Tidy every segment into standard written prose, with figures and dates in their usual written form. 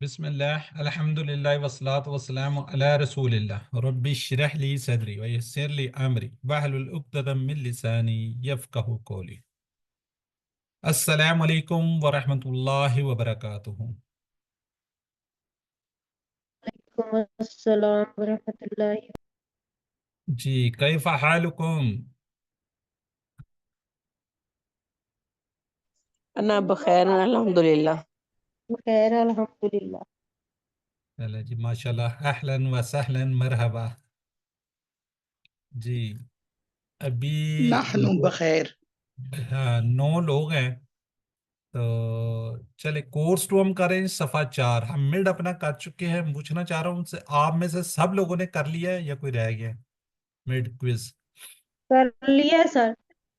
بسم الله الحمد لله والصلاة والسلام على رسول الله ربي اشرح لي صدري ويسر لي أمري واحلل عقدة من لساني يفقهوا قولي. السلام علیکم ورحمۃ اللہ وبرکاتہ. وعلیکم السلام ورحمۃ اللہ. جی کیف حالکم؟ انا بخیر الحمد للہ. بخیر الحمدللہ. چلے جی ماشاء اللہ، اہلا و سہلا مرحبا. جی ابھی نحن بخیر. ہاں 9 لوگ ہیں، تو چلے کورس 2 ہم کریں صفحہ 4. ہم مڈ اپنا کر چکے ہیں. پوچھنا چاہ رہا ہوں ان سے، آپ میں سے سب لوگوں نے کر لیا ہے یا کوئی رہ گیا مڈ کوئز؟ کر لیا سر.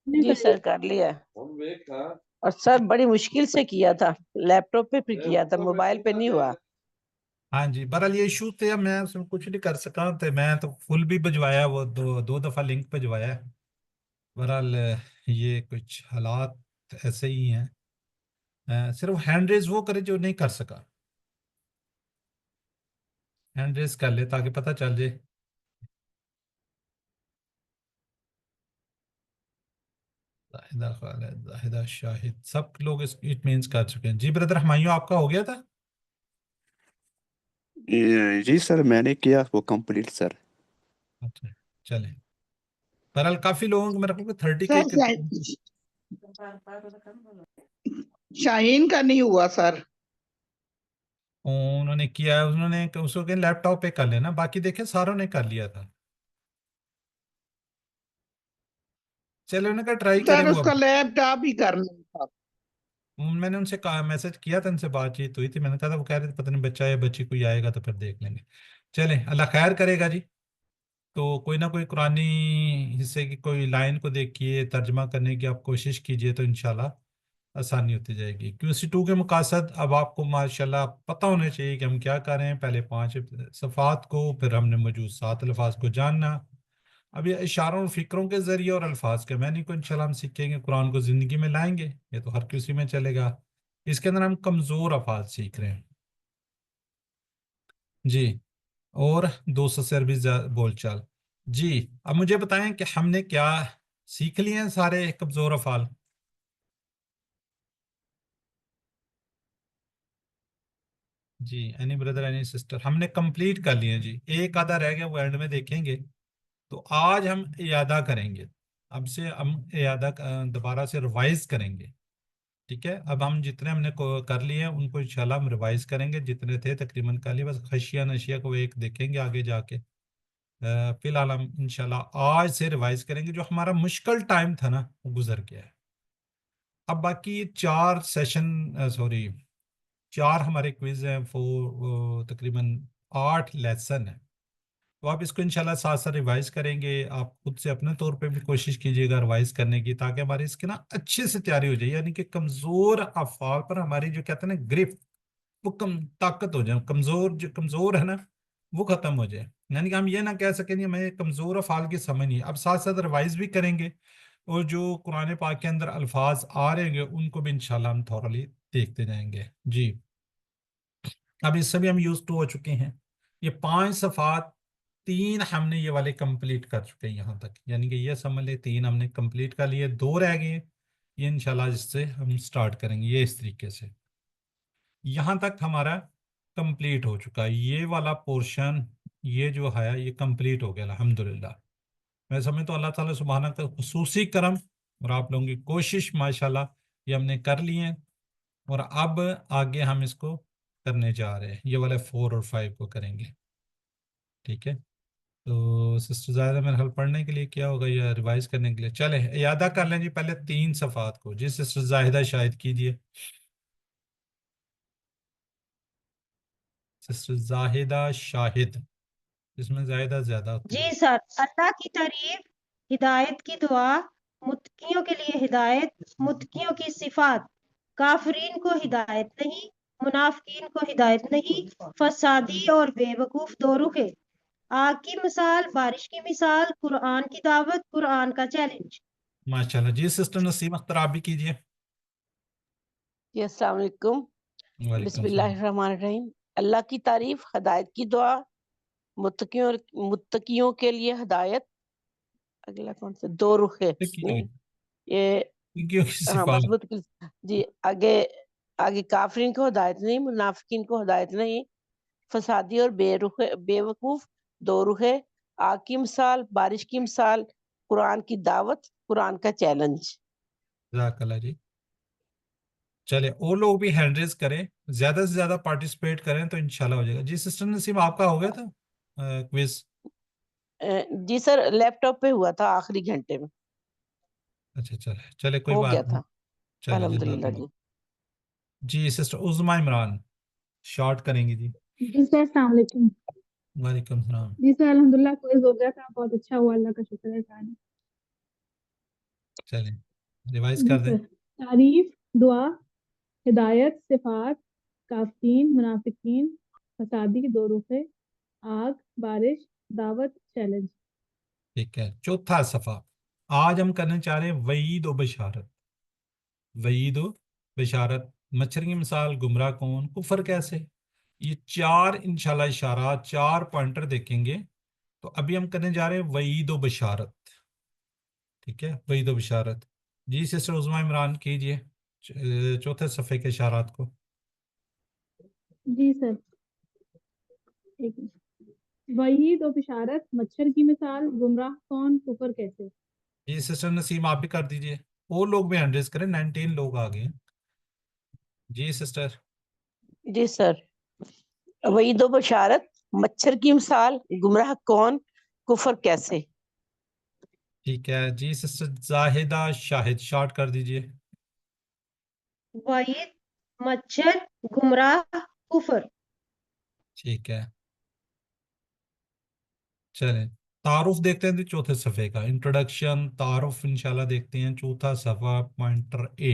جی سر کر لیا، اور سر بڑی مشکل سے کیا تھا، لیپ ٹاپ پہ کیا تھا، موبائل پہ نہیں ہوا. ہاں جی، بہرحال یہ ایشو تھے، میں اس میں کچھ نہیں کر سکا. تو میں تو فل بھی بھجوایا، وہ دو دفعہ لنک بھجوایا. بہرحال یہ کچھ حالات ایسے ہی ہیں. صرف ہینڈ ریز وہ کرے جو نہیں کر سکا، ہینڈ ریز کر لے تاکہ پتہ چل جائے. زاہدہ خالد، زاہدہ شاہد، سب لوگ اس اٹ مینس کر چکے ہیں. جی بردر ہمایوں آپ کا ہو گیا تھا؟ جی سر میں نے کیا وہ کمپلیٹ سر. اچھا چلیں. بہرحال کافی لوگوں کو میرے کو 30 سر کے شاہین کا نہیں ہوا سر. انہوں نے کیا، انہوں نے اس کو لیپ ٹاپ پہ کر لینا، باقی دیکھیں ساروں نے کر لیا تھا. چلے انہوں نے کہا ٹرائی کریں. سر اس وہ کا لیپ ٹاپ ہی کرنا تھا. میں نے ان سے کہا، میسج کیا تھا، ان سے بات چیت ہوئی تھی. میں نے کہا تھا، وہ کہہ رہے تھے پتہ نہیں بچہ یا بچی کوئی آئے گا تو پھر دیکھ لیں گے. چلیں اللہ خیر کرے گا. جی تو کوئی نہ کوئی قرآنی حصے کی کوئی لائن کو دیکھیے، ترجمہ کرنے کی آپ کوشش کیجئے تو انشاءاللہ آسانی ہوتی جائے گی. QC2 کے مقاصد اب آپ کو ماشاءاللہ پتہ ہونا چاہیے کہ ہم کیا کر رہے ہیں. پہلے 5 صفحات کو، پھر ہم نے موجود 7 الفاظ کو جاننا. اب یہ اشاروں اور فکروں کے ذریعے اور الفاظ کے معنی کو انشاءاللہ ہم سیکھیں گے، قرآن کو زندگی میں لائیں گے. یہ تو ہر کسی میں چلے گا. اس کے اندر ہم کمزور الفاظ سیکھ رہے ہیں. جی اور 200 سے عربی بول چال. جی اب مجھے بتائیں کہ ہم نے کیا سیکھ لیے ہیں سارے کمزور افعال؟ جی اینی بردر اینی سسٹر، ہم نے کمپلیٹ کر لیے ہیں. جی ایک آدھا رہ گیا، وہ اینڈ میں دیکھیں گے. تو آج ہم اعادہ کریں گے. اب سے ہم اعادہ دوبارہ سے ریوائز کریں گے. ٹھیک ہے، اب ہم جتنے ہم نے کر لیے ہیں ان کو انشاءاللہ ہم ریوائز کریں گے. جتنے تھے تقریباً کر لیے، بس خشیہ نشیہ کو ایک دیکھیں گے آگے جا کے. فی الحال ہم انشاءاللہ آج سے ریوائز کریں گے. جو ہمارا مشکل ٹائم تھا نا وہ گزر گیا ہے. اب باقی 4 سیشن، سوری 4 ہمارے کوئز ہیں، تقریباً 8 لیسن ہیں. تو آپ اس کو انشاءاللہ ساتھ ساتھ ریوائز کریں گے. آپ خود سے اپنے طور پہ بھی کوشش کیجیے گا ریوائز کرنے کی، تاکہ ہماری اس کی نا اچھے سے تیاری ہو جائے. یعنی کہ کمزور افعال پر ہماری جو کہتے ہیں نا گرفت، وہ طاقت ہو جائے. کمزور جو کمزور ہے نا وہ ختم ہو جائے. یعنی کہ ہم یہ نہ کہہ سکیں کہ ہمیں کمزور افعال کی سمجھ نہیں. اب ساتھ ساتھ ریوائز بھی کریں گے، اور جو قرآن پاک کے اندر الفاظ آ رہے ہیں ان کو بھی انشاءاللہ ہم تھورلی دیکھتے جائیں گے. جی اب اس سے بھی ہم یوز ٹو ہو چکے ہیں. یہ 5 صفحات 3 ہم نے یہ والے کمپلیٹ کر چکے ہیں یہاں تک. یعنی کہ یہ سمجھ لیں 3 ہم نے کمپلیٹ کر لیے، 2 رہ گئے. یہ انشاءاللہ اس سے ہم سٹارٹ کریں گے. یہ اس طریقے سے یہاں تک ہمارا کمپلیٹ ہو چکا ہے. یہ والا پورشن یہ جو ہے یہ کمپلیٹ ہو گیا الحمدللہ. میں سمجھتا ہوں اللہ تعالیٰ سبحانہ کا خصوصی کرم اور آپ لوگوں کی کوشش ماشاءاللہ یہ ہم نے کر لی ہیں. اور اب آگے ہم اس کو کرنے جا رہے ہیں. یہ والے 4 اور 5 کو کریں گے. ٹھیک ہے، تو سسٹر زاہدہ میرے حل پڑھنے کے لیے کیا ہوگا یا ریوائز کرنے کے لیے؟ چلیں اعادہ کر لیں جی پہلے 3 صفحات کو. جی سسٹر زاہدہ شاہد کیجیے. سسٹر زاہدہ شاہد، اس میں زاہدہ زیادہ ہوتی ہے. جی سر. اللہ کی تعریف، ہدایت کی دعا، متقیوں کے لیے ہدایت، متقیوں کی صفات. کافرین کو ہدایت نہیں، منافقین کو ہدایت نہیں، فسادی اور بے وقوف دو رخے. آگ کی مثال، بارش کی مثال، قرآن کی دعوت، قرآن کا چیلنج. ماشاءاللہ. جی سسٹر نسیم اختر آپ بھی کیجیے. جی السلام علیکم. وعلیکم بسم اللہ السلام. الرحمن الرحیم. اللہ کی تعریف، ہدایت کی دعا، متقیوں کے لیے ہدایت. اگلا کون سا؟ دو رخ ہے اس میں یہ. کی ہاں صفات. بس جی آگے کافرین کو ہدایت نہیں، منافقین کو ہدایت نہیں، فسادی اور بے وقوف دو روحے، آگ کی مثال، بارش کی مثال، قرآن کی دعوت، قرآن کا چیلنج. جزاک اللہ جی. چلے اور لوگ بھی ہینڈ ریز کریں، زیادہ سے زیادہ پارٹیسپیٹ کریں تو انشاءاللہ ہو جائے گا. جی سسٹر نسیم آپ کا ہو گیا تھا کوئز؟ جی سر لیپ ٹاپ پہ ہوا تھا آخری گھنٹے میں، اچھا چلے کوئی ہو گیا بات نہیں. تھا چلے جزاک الحمدللہ. اللہ. جی جی سسٹر عظمیٰ عمران شارٹ کریں گی جی. جی سر السلام علیکم. وعلیکم السلام. جی سر الحمدللہ کوئز ہو گیا تھا، بہت اچھا ہوا، اللہ کا شکر ہے سارے. چلیں ریوائز جی کر دیں. سر تعریف، دعا، ہدایت، صفات، کافرین، منافقین، فسادی، دو رخے، آگ، بارش، دعوت، چیلنج. ٹھیک ہے. چوتھا صفحہ آج ہم کرنے چاہ رہے ہیں وعید و بشارت. وعید و بشارت، مچھر کی مثال، گمراہ کون، کفر کیسے. یہ چار انشاءاللہ اشارات، چار پوائنٹر دیکھیں گے. تو ابھی ہم کرنے جا رہے ہیں وعید و بشارت. ٹھیک ہے، وعید و بشارت. جی سسٹر عظمیٰ عمران کیجئے چوتھے صفحے کے اشارات کو. جی سر ایک منٹ. وعید و بشارت، مچھر کی مثال، گمراہ کون، کفر کیسے. جی سسٹر نسیم آپ بھی کر دیجئے، اور لوگ بھی ہینڈ کریں. 19 لوگ آ گئے. جی سسٹر. جی سر وعید و بشارت، مچھر کی مثال، گمراہ کون، کفر کیسے. ٹھیک ہے. جی سسٹر زاہدہ شاہد شارٹ کر دیجئے. وعید، مچھر، گمراہ، کفر. ٹھیک ہے. چلیں تعارف دیکھتے ہیں تو چوتھے صفحے کا انٹروڈکشن تعارف انشاءاللہ دیکھتے ہیں. چوتھا صفحہ پوائنٹر اے،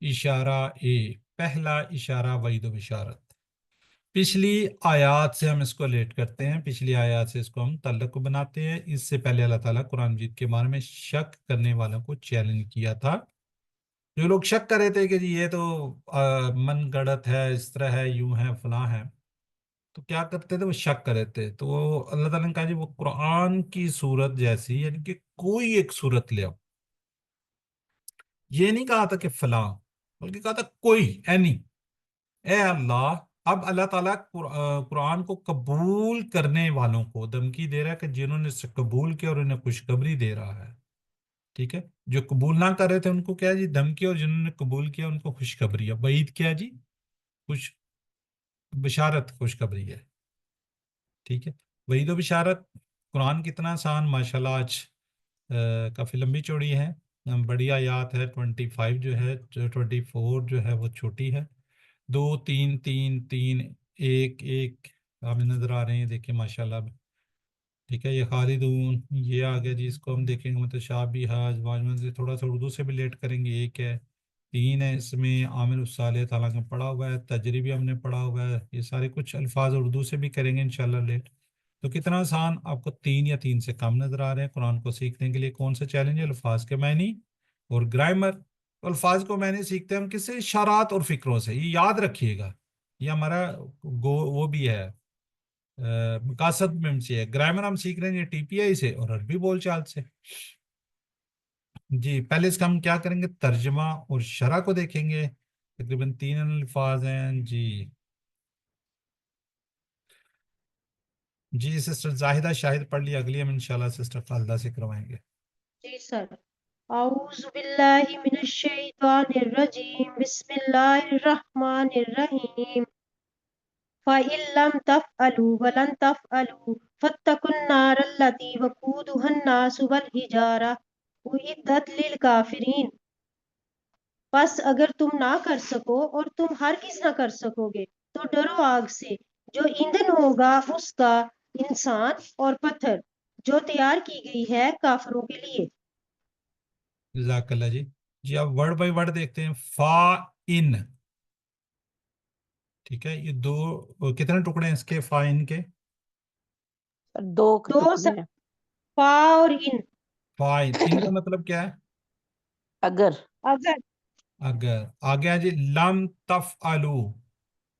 اشارہ اے، پہلا اشارہ وعید و بشارت. پچھلی آیات سے ہم اس کو لیٹ کرتے ہیں، پچھلی آیات سے اس کو ہم تعلق کو بناتے ہیں. اس سے پہلے اللہ تعالیٰ قرآن مجید کے بارے میں شک کرنے والوں کو چیلنج کیا تھا. جو لوگ شک کر رہے تھے کہ جی یہ تو من گڑت ہے، اس طرح ہے، یوں ہے، فلاں ہے، تو کیا کرتے تھے؟ وہ شک کر رہے تھے. تو اللہ تعالیٰ نے کہا جی وہ قرآن کی صورت جیسی، یعنی کہ کوئی ایک صورت لے آؤ. یہ نہیں کہا تھا کہ فلاں، بلکہ کہا تھا کوئی، اینی. اے اللہ، اب اللہ تعالیٰ قرآن کو قبول کرنے والوں کو دھمکی دے رہا ہے کہ جنہوں نے اسے قبول کیا اور انہیں خوشخبری دے رہا ہے. ٹھیک ہے. جو قبول نہ کر رہے تھے ان کو کیا جی دھمکی، اور جنہوں نے قبول کیا ان کو خوشخبری ہے. وعید کیا جی؟ خوش بشارت، خوشخبری ہے. ٹھیک ہے. وعید و بشارت قرآن کتنا آسان ماشاءاللہ. آج کافی لمبی چوڑی ہے، بڑی آیات ہے. 25 جو ہے، 24 جو ہے وہ چھوٹی ہے. 2 3 3 3 1 1 ہمیں نظر آ رہے ہیں، دیکھیں ماشاءاللہ. ٹھیک ہے. یہ خالدون یہ آ گیا جی، اس کو ہم دیکھیں گے متشابہات واجمن سے تھوڑا سا اردو سے بھی لیٹ کریں گے. ایک ہے، 3 ہے اس میں عامل الصالح تعالیٰ کا پڑھا ہوا ہے، تجریبی ہم نے پڑھا ہوا ہے. یہ سارے کچھ الفاظ اردو سے بھی کریں گے انشاءاللہ لیٹ. تو کتنا آسان آپ کو 3 یا 3 سے کم نظر آ رہے ہیں. قرآن کو سیکھنے کے لیے کون سا چیلنج ہے؟ الفاظ کے معنی اور گرامر. الفاظ کو معنی سیکھتے ہیں ہم کس سے؟ اشارات اور فکروں سے. یہ یاد رکھیے گا، یہ ہمارا وہ بھی ہے مقاصد میں سے ہے. گرامر ہم سیکھ رہے ہیں ٹی پی آئی سے اور عربی بول چال سے. جی پہلے اس کا ہم کیا کریں گے؟ ترجمہ اور شرح کو دیکھیں گے. تقریباً 3 الفاظ ہیں. جی سسٹر زاہدہ شاہد پڑھ لی. اگلی ہم انشاءاللہ سسٹر خالدہ سے کروائیں گے. جی سر اعوذ باللہ من الشیطان الرجیم بسم اللہ الرحمن الرحیم فَإِن لَّمْ تَفْعَلُوا وَلَن تَفْعَلُوا فَاتَّقُوا النَّارَ الَّتِي وَقُودُهَا النَّاسُ وَالْحِجَارَةُ أُعِدَّتْ لِلْكَافِرِينَ. پس اگر تم نہ کر سکو اور تم ہرگز نہ کر سکو گے تو ڈرو آگ سے جو ایندھن ہوگا اس کا انسان اور پتھر، جو تیار کی گئی ہے کافروں کے لیے. جزاک اللہ جی. جی اب ورڈ بائی ورڈ دیکھتے ہیں. فا ان، ٹھیک ہے. یہ دو کتنے ٹکڑے ہیں اس کے؟ فا ان کے دو دو ٹکڑے ہیں. فا اور ان. فا ان کا مطلب کیا ہے؟ اگر. اگر. اگر. آگے جی لم تفعلوا.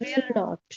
will not,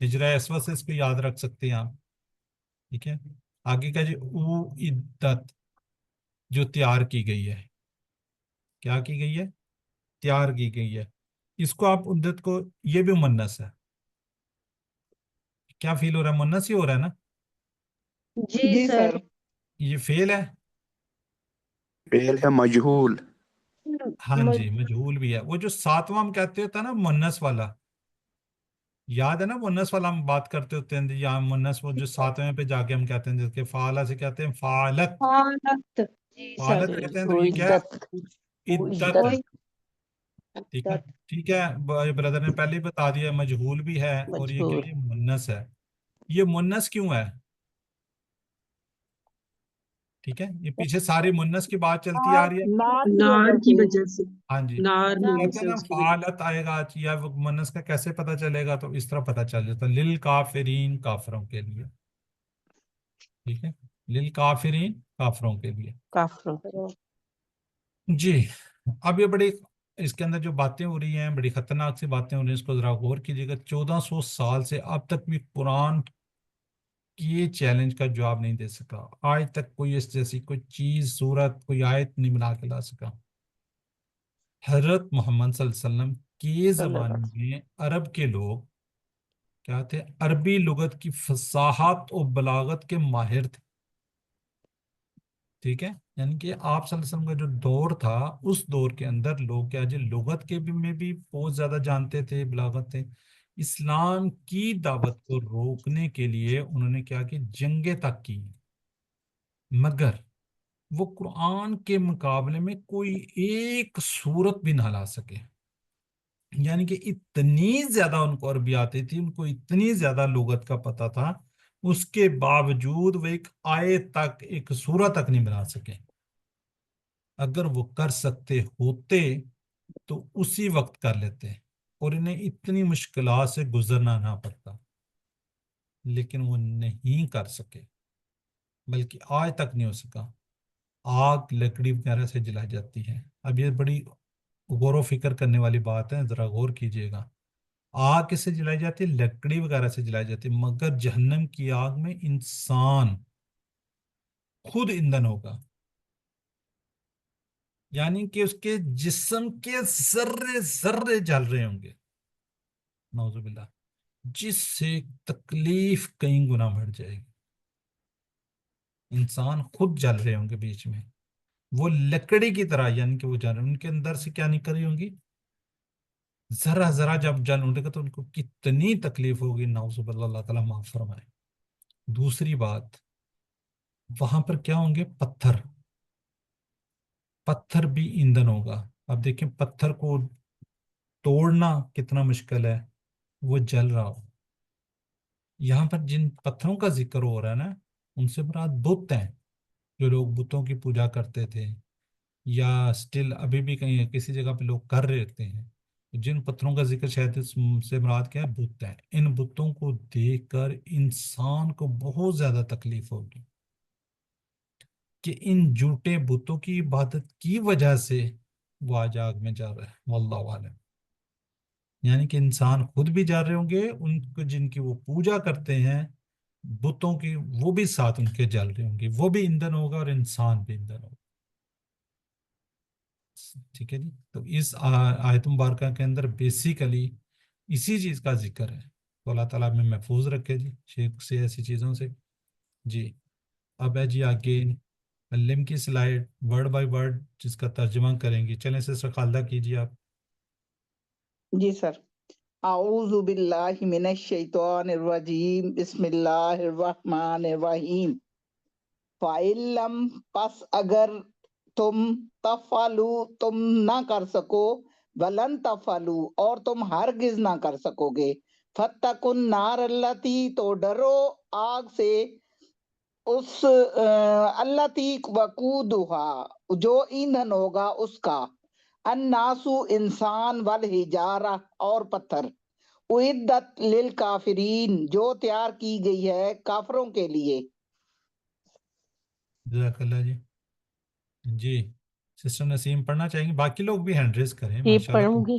ہجرہ اسود سے اس کو یاد رکھ سکتے ہیں آپ. ٹھیک ہے. آگے کا جی او عدت جو تیار کی گئی ہے. کیا کی گئی ہے؟ تیار کی گئی ہے. اس کو آپ عدت کو، یہ بھی منس ہے. کیا فیل ہو رہا ہے؟ منس ہی ہو رہا ہے نا. جی جی سر. سر. یہ فیل ہے. فعل ہے مجہول. ہاں مج- جی مجہول بھی ہے. وہ جو ساتواں ہم کہتے ہوتا ہے نا منس والا، یاد ہے نا منس والا ہم بات کرتے ہوتے ہیں یا منس وہ جو ساتویں پہ جا کے ہم کہتے ہیں، جس کے فعالہ سے کہتے ہیں فعالت. حالت. جی سر. فعالت کہتے ہیں، تو یہ کیا ہے؟ عدت عدت ہے. وہی ٹھیک ہے. ٹھیک ہے. بردر نے پہلے ہی بتا دیا مجہول بھی ہے اور یہ کیا مجہول. ہے؟ منس ہے. یہ منس کیوں ہے؟ ٹھیک ہے. یہ پیچھے ساری منس کی بات چلتی آ رہی ہے. نار کی وجہ سے. ہاں جی. نار نار. نون کہتے ہیں سے نا اس کی وجہ فعالت آئے گا یا وہ منس کا کیسے پتہ چلے گا؟ تو اس طرح پتہ چل جاتا ہے، للکافرین کافروں کے لیے. ٹھیک ہے. للکافرین کافروں کے لیے. کافروں. جی. اب یہ بڑی، اس کے اندر جو باتیں ہو رہی ہیں بڑی خطرناک سی باتیں ہو رہی ہیں، اس کو ذرا غور کیجیے گا. 1400 سال سے اب تک بھی قرآن یہ چیلنج کا جواب نہیں دے سکا. آج تک کوئی اس جیسی کوئی چیز، صورت، کوئی آیت نہیں بنا کے لا سکا. حضرت محمد صلی اللہ علیہ وسلم کے صلی اللہ زمانے علیہ وسلم. میں عرب کے لوگ کیا تھے؟ عربی لغت کی فصاحت و بلاغت کے ماہر تھے. ٹھیک ہے. یعنی کہ آپ صلی اللہ علیہ وسلم کا جو دور تھا، اس دور کے اندر لوگ کیا جی لغت کے بھی میں بھی بہت زیادہ جانتے تھے، بلاغت تھے. اسلام کی دعوت کو روکنے کے لیے انہوں نے کیا کہ جنگیں تک کی، مگر وہ قرآن کے مقابلے میں کوئی ایک صورت بھی نہ لا سکے. یعنی کہ اتنی زیادہ ان کو عربی آتی تھی، ان کو اتنی زیادہ لغت کا پتہ تھا، اس کے باوجود وہ ایک آیت تک، ایک سورہ تک نہیں بنا سکے. اگر وہ کر سکتے ہوتے تو اسی وقت کر لیتے اور انہیں اتنی مشکلات سے گزرنا نہ پڑتا، لیکن وہ نہیں کر سکے، بلکہ آج تک نہیں ہو سکا. آگ لکڑی وغیرہ سے جلائی جاتی ہے. اب یہ بڑی غور و فکر کرنے والی بات ہے، ذرا غور کیجئے گا. آگ کس سے جلائی جاتی ہے؟ لکڑی وغیرہ سے جلائی جاتی ہے. مگر جہنم کی آگ میں انسان خود ایندھن ہوگا. یعنی کہ اس کے جسم کے ذرے ذرے جل رہے ہوں گے، نعوذ باللہ، جس سے تکلیف کئی گنا بڑھ جائے گی. انسان خود جل رہے ہوں گے بیچ میں، وہ لکڑی کی طرح. یعنی کہ وہ جل رہے ہیں، ان کے اندر سے کیا نکل رہی ہوں گی؟ ذرا ذرا جب جل اٹھے گا تو ان کو کتنی تکلیف ہوگی، نعوذ باللہ، اللہ تعالیٰ معاف فرمائے. دوسری بات، وہاں پر کیا ہوں گے؟ پتھر. پتھر بھی ایندھن ہوگا. اب دیکھیں پتھر کو توڑنا کتنا مشکل ہے، وہ جل رہا ہو. یہاں پر جن پتھروں کا ذکر ہو رہا ہے نا، ان سے مراد بت ہیں، جو لوگ بتوں کی پوجا کرتے تھے، یا سٹل ابھی بھی کہیں کسی جگہ پہ لوگ کر رہے ہوتے ہیں. جن پتھروں کا ذکر شاید اس سے مراد کیا ہے؟ بت ہیں. ان بتوں کو دیکھ کر انسان کو بہت زیادہ تکلیف ہوگی کہ ان جھوٹے بتوں کی عبادت کی وجہ سے وہ آج آگ میں جا رہا ہے، واللہ عالم. یعنی کہ انسان خود بھی جا رہے ہوں گے، ان کو جن کی وہ پوجا کرتے ہیں بتوں کی، وہ بھی ساتھ ان کے جل رہے ہوں گے. وہ بھی ایندھن ہوگا اور انسان بھی ایندھن ہوگا. ٹھیک ہے جی. تو اس آیت مبارکہ کے اندر بیسیکلی اسی چیز کا ذکر ہے. تو اللہ تعالیٰ ہمیں محفوظ رکھے جی شرک سے، ایسی چیزوں سے. جی. اب ہے جی آگے علم کی سلائیڈ، ورڈ بائی ورڈ جس کا ترجمہ کریں گی. چلیں سسٹر خالدہ کیجیے آپ. جی سر. اعوذ باللہ من الشیطان الرجیم، بسم اللہ الرحمن الرحیم. فَإِلَّمْ پس اگر تم تفعلو تم نہ کر سکو، ولن تفعلو اور تم ہرگز نہ کر سکو گے، فَاتَّقُوا النَّارَ الَّتِي تو ڈرو آگ سے، اس الَّتِی وقودھا جو ایندھن ہوگا اس کا، الناسو انسان، والحجارہ اور پتھر، اعدت للکافرین جو تیار کی گئی ہے کافروں کے لیے. جزاک اللہ جی. جی سسٹر نسیم پڑھنا چاہیں گے؟ باقی لوگ بھی ہینڈ ریز کریں جی ماشاءاللہ. پڑھوں گی.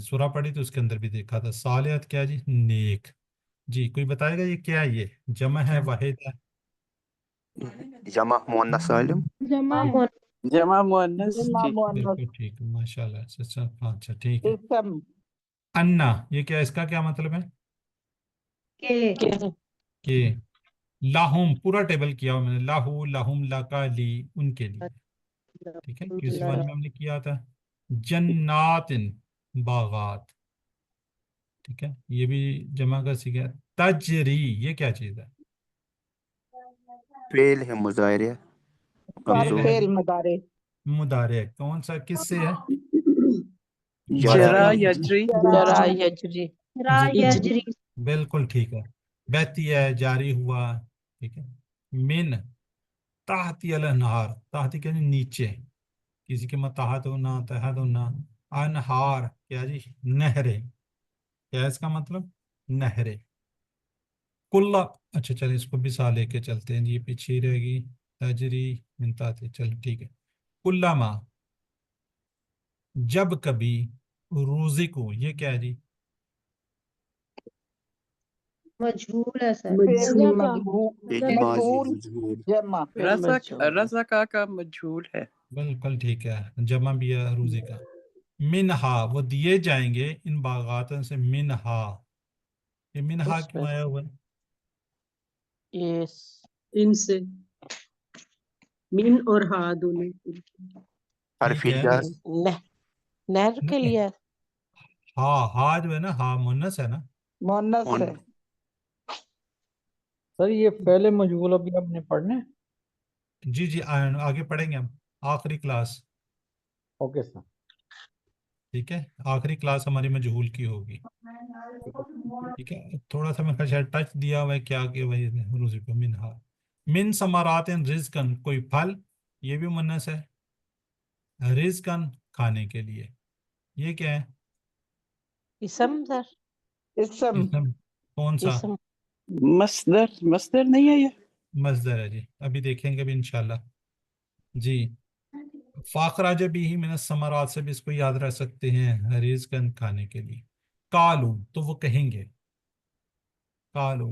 سورہ پڑھی تو اس کے اندر بھی دیکھا تھا. صالحات کیا جی؟ نیک. جی کوئی بتائے گا یہ کیا ہے؟ یہ جمع ہے واحد ہے؟ جمع مؤنث سالم. جمع ہے. جمع مؤنث. جمع ٹھیک، مؤنث. بالکل ٹھیک، ماشاء اللہ. اچھا ٹھیک ہے. اسم. انا یہ کیا، اس کا کیا مطلب ہے؟ کہ لاہم پورا ٹیبل کیا ہوا میں نے، لاہو لہم لاکا لی ان کے لیے. ٹھیک ہے، کس ون میں ہم نے کیا تھا؟ جنات باغات. ٹھیک ہے، یہ بھی جمع کا سیکھا. تجری یہ کیا چیز ہے؟ فعل ہے مضارع فعل ممزوم. ہے فعل مضارع. مضارع. کون سا، کس سے ہے؟ جرا یجری. جرا. یجری. یجری. بالکل ٹھیک ہے. بہتی ہے، جاری ہوا. ٹھیک ہے. من تحتی الانہار، تحتی کہنے نیچے، کسی کے متحد ہونا، تحت ہونا. انہار کیا جی؟ نہریں. کیا ہے اس کا مطلب؟ نہریں. کل اچھا چلیں اس کو بھی سا لے کے چلتے ہیں جی، یہ پیچھے ہی رہے گی. تجری من تحتی، چلو ٹھیک ہے. کلما جب کبھی، روزی کو یہ کیا ہے جی؟ مجھول ہے سر. فعل رزق. مجهول. ایک رزق. ماضی مجهول مجهول. جمع. رزق کا مجھول ہے. بالکل ٹھیک ہے، جمع بھی ہے روزی کا. منہا وہ دیے جائیں گے ان باغاتوں سے. منہا، یہ منہا کیوں آیا ہوا ہے؟ یس. ان سے من اور ہا دونوں. حرف ٹھیک ہے. جر. نہر کے لیے. ہا جو ہے نا، ہا مونس ہے نا. مؤنث ہے. سر یہ پہلے مجهول ابھی ہم نے پڑھنے. جی آگے پڑھیں گے ہم، آخری کلاس. Okay sir. ٹھیک ہے، آخری کلاس ہماری مجہول کی ہوگی. ٹھیک ہے، تھوڑا سا میں شاید ٹچ دیا ہوا ہے کیا کہ وہی روزی کو. منہا من ثمرات رزقن، کوئی پھل، یہ بھی منس ہے. رزقن کھانے کے لیے، یہ کیا ہے؟ اسم سر. اسم. اسم. کون سا؟ اسم. مصدر نہیں ہے یہ. مصدر ہے جی، ابھی دیکھیں گے بھی انشاءاللہ. جی فاخراج بھی ہی من الثمرات سے بھی اس کو یاد رکھ سکتے ہیں، رزقن کھانے کے لیے. کالو تو وہ کہیں گے، کالو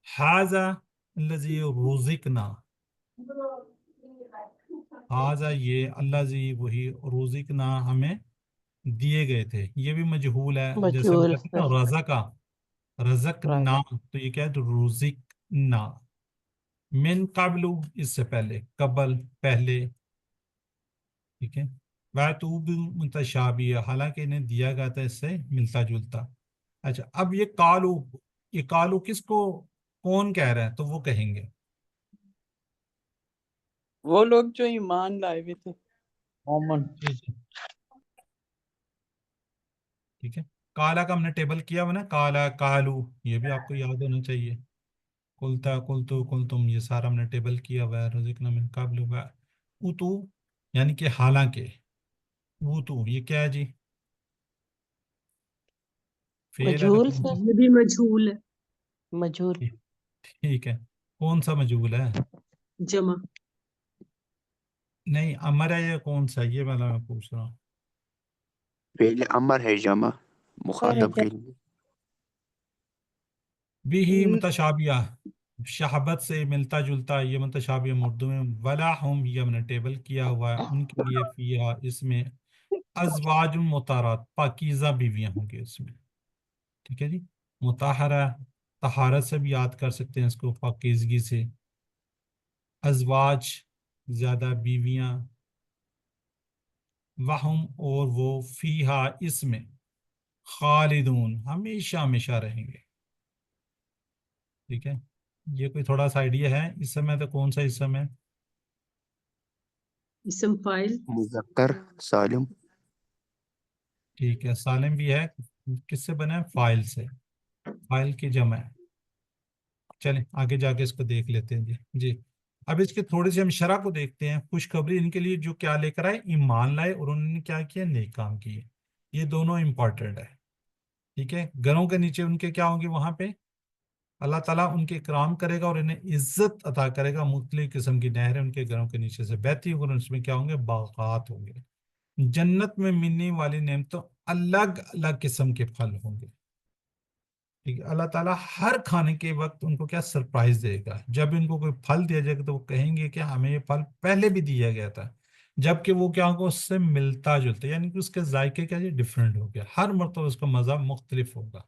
ھذا الذی رزقنا، ھذا یہ، الذی وہی، رزقنا ہمیں دیے گئے تھے. یہ بھی مجہول ہے، جیسے ہم مجھول کہتے ہیں سر. نا رزقا، رزقنا، تو یہ کیا ہے؟ رزقنا. من قبل اس سے پہلے، قبل پہلے. ٹھیک ہے. وَيَأْتُوا بِالْمُتَشَابِهِ حالانکہ انہیں دیا گیا تھا اس سے ملتا جلتا. اچھا اب یہ کالو، یہ کالو کس کو، کون کہہ رہے ہیں؟ تو وہ کہیں گے وہ لوگ جو ایمان لائے ہوئے تھے. مومن. جی. ٹھیک ہے، کالا کا ہم نے ٹیبل کیا ہوا نا، کالا کالو، یہ بھی آپ کو یاد ہونا چاہیے. کلتا کلتو کلتم، یہ سارا ہم نے ٹیبل کیا ہوا ہے. رزقنا من قبل اتو یعنی کہ حالانکہ. وتو یہ کیا ہے جی؟ فعل ہے تو مجھول کون سر. سا؟ یہ بھی مجھول ہے. مجھول. ٹھیک ہے، کون سا مجہول ہے؟ جمع. نہیں امر ہے، یہ کون سا؟ یہ والا میں پوچھ رہا ہوں. فعل امر ہے جمع مخاطب کے لیے. بھی متشابیہ، شہبت سے ملتا جلتا، یہ متشابیہ اردو میں. ولا ہم یہ ہم نے ٹیبل کیا ہوا ہے ان کے لیے، فیہا اس میں، ازواج مطہرات پاکیزہ بیویاں ہوں گے اس میں. ٹھیک ہے جی، مطہرہ طہارت سے بھی یاد کر سکتے ہیں اس کو، پاکیزگی سے. ازواج زیادہ بیویاں، وہم اور وہ، فیہا اس میں، خالدون ہمیشہ ہمیشہ رہیں گے. ٹھیک ہے، یہ کوئی تھوڑا سا آئیڈیا ہے اسم ہے تو کون سا اسم ہے؟ اسم فاعل. مذکر سالم. ٹھیک ہے، سالم بھی ہے. کس سے بنا ہے؟ فاعل سے، فاعل کی جمع ہے. چلیں آگے جا کے اس کو دیکھ لیتے ہیں جی. اب اس کے تھوڑی سی ہم شرح کو دیکھتے ہیں. خوشخبری ان کے لیے جو کیا لے کر آئے، ایمان لائے اور انہوں نے کیا کیا؟ نیک کام کیے. یہ دونوں امپورٹنٹ ہے. ٹھیک ہے، گھروں کے نیچے ان کے کیا ہوں گے؟ وہاں پہ اللہ تعالیٰ ان کے اکرام کرے گا اور انہیں عزت عطا کرے گا. مختلف قسم کی نہریں ان کے گھروں کے نیچے سے بہتی ہوں گی اور اس میں کیا ہوں گے؟ باغات ہوں گے. جنت میں ملنے والی نعمتوں الگ الگ قسم کے پھل ہوں گے. ٹھیک ہے، اللہ تعالیٰ ہر کھانے کے وقت ان کو کیا سرپرائز دے گا. جب ان کو کوئی پھل دیا جائے گا تو وہ کہیں گے کہ ہمیں یہ پھل پہلے بھی دیا گیا تھا، جبکہ وہ کیا ہوگا اس سے ملتا جلتا، یعنی کہ اس کے ذائقے کیا جی ڈفرینٹ ہو گیا، ہر مرتبہ اس کا مزہ مختلف ہوگا.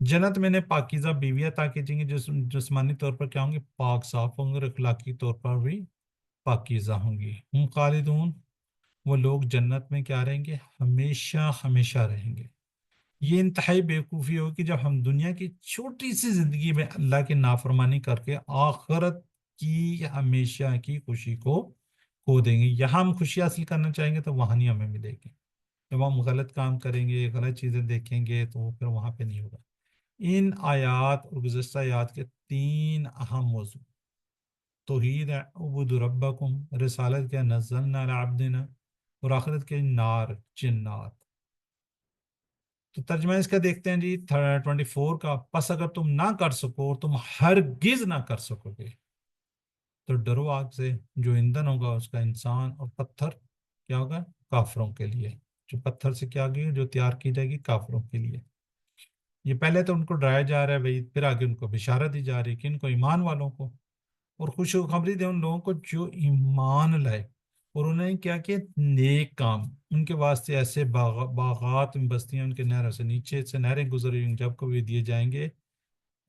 جنت میں نے پاکیزہ بیویاں عطا کی جائیں گی، جسمانی طور پر کیا ہوں گے پاک صاف ہوں گے، اور اخلاقی طور پر بھی پاکیزہ ہوں گی. ہم خالدون، وہ لوگ جنت میں کیا رہیں گے ہمیشہ ہمیشہ رہیں گے. یہ انتہائی بیوقوفی ہوگی کہ جب ہم دنیا کی چھوٹی سی زندگی میں اللہ کی نافرمانی کر کے آخرت کی ہمیشہ کی خوشی کو کھو دیں گے. یہاں ہم خوشی حاصل کرنا چاہیں گے تو وہاں نہیں ہمیں ملے گی. جب ہم غلط کام کریں گے، غلط چیزیں دیکھیں گے تو وہ پھر وہاں پہ نہیں ہوگا. ان آیات اور گزشتہ آیات کے 3 اہم موضوع: توحید ہے، عبود ربکم، رسالت کیا نزلنا علی عبدنا، اور آخرت کے نار جنات. تو ترجمہ اس کا دیکھتے ہیں جی 24 کا. پس اگر تم نہ کر سکو اور تم ہرگز نہ کر سکو گے تو ڈرو آگ سے، جو ایندھن ہوگا اس کا انسان اور پتھر کیا ہوگا کافروں کے لیے. جو پتھر سے کیا گئی جو تیار کی جائے گی کافروں کے لیے. یہ پہلے تو ان کو ڈرایا جا رہا ہے بھائی، پھر آگے ان کو بشارت دی جا رہی ہے کہ ان کو ایمان والوں کو، اور خوشخبری دے ان لوگوں کو جو ایمان لائے اور انہوں نے کیا کہ نیک کام. ان کے واسطے ایسے باغات بستیاں ان کے نہروں سے نیچے سے نہریں گزری ہوں، جب کبھی دیے جائیں گے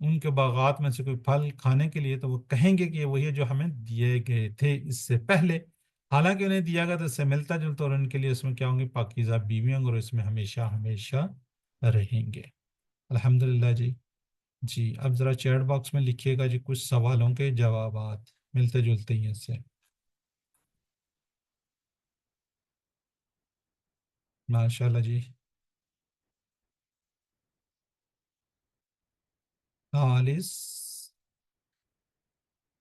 ان کے باغات میں سے کوئی پھل کھانے کے لیے تو وہ کہیں گے کہ یہ وہی ہے جو ہمیں دیے گئے تھے اس سے پہلے. حالانکہ انہیں دیا گیا تو اس سے ملتا جلتا، اور ان کے لیے اس میں کیا ہوں گے پاکیزہ بیویاں ہوں گے، اور اس میں ہمیشہ ہمیشہ رہیں گے. الحمدللہ جی. جی اب ذرا چیٹ باکس میں لکھیے گا جی کچھ سوالوں کے جوابات ملتے جلتے ہی ہیں اس سے. ماشاء اللہ جی. خالص،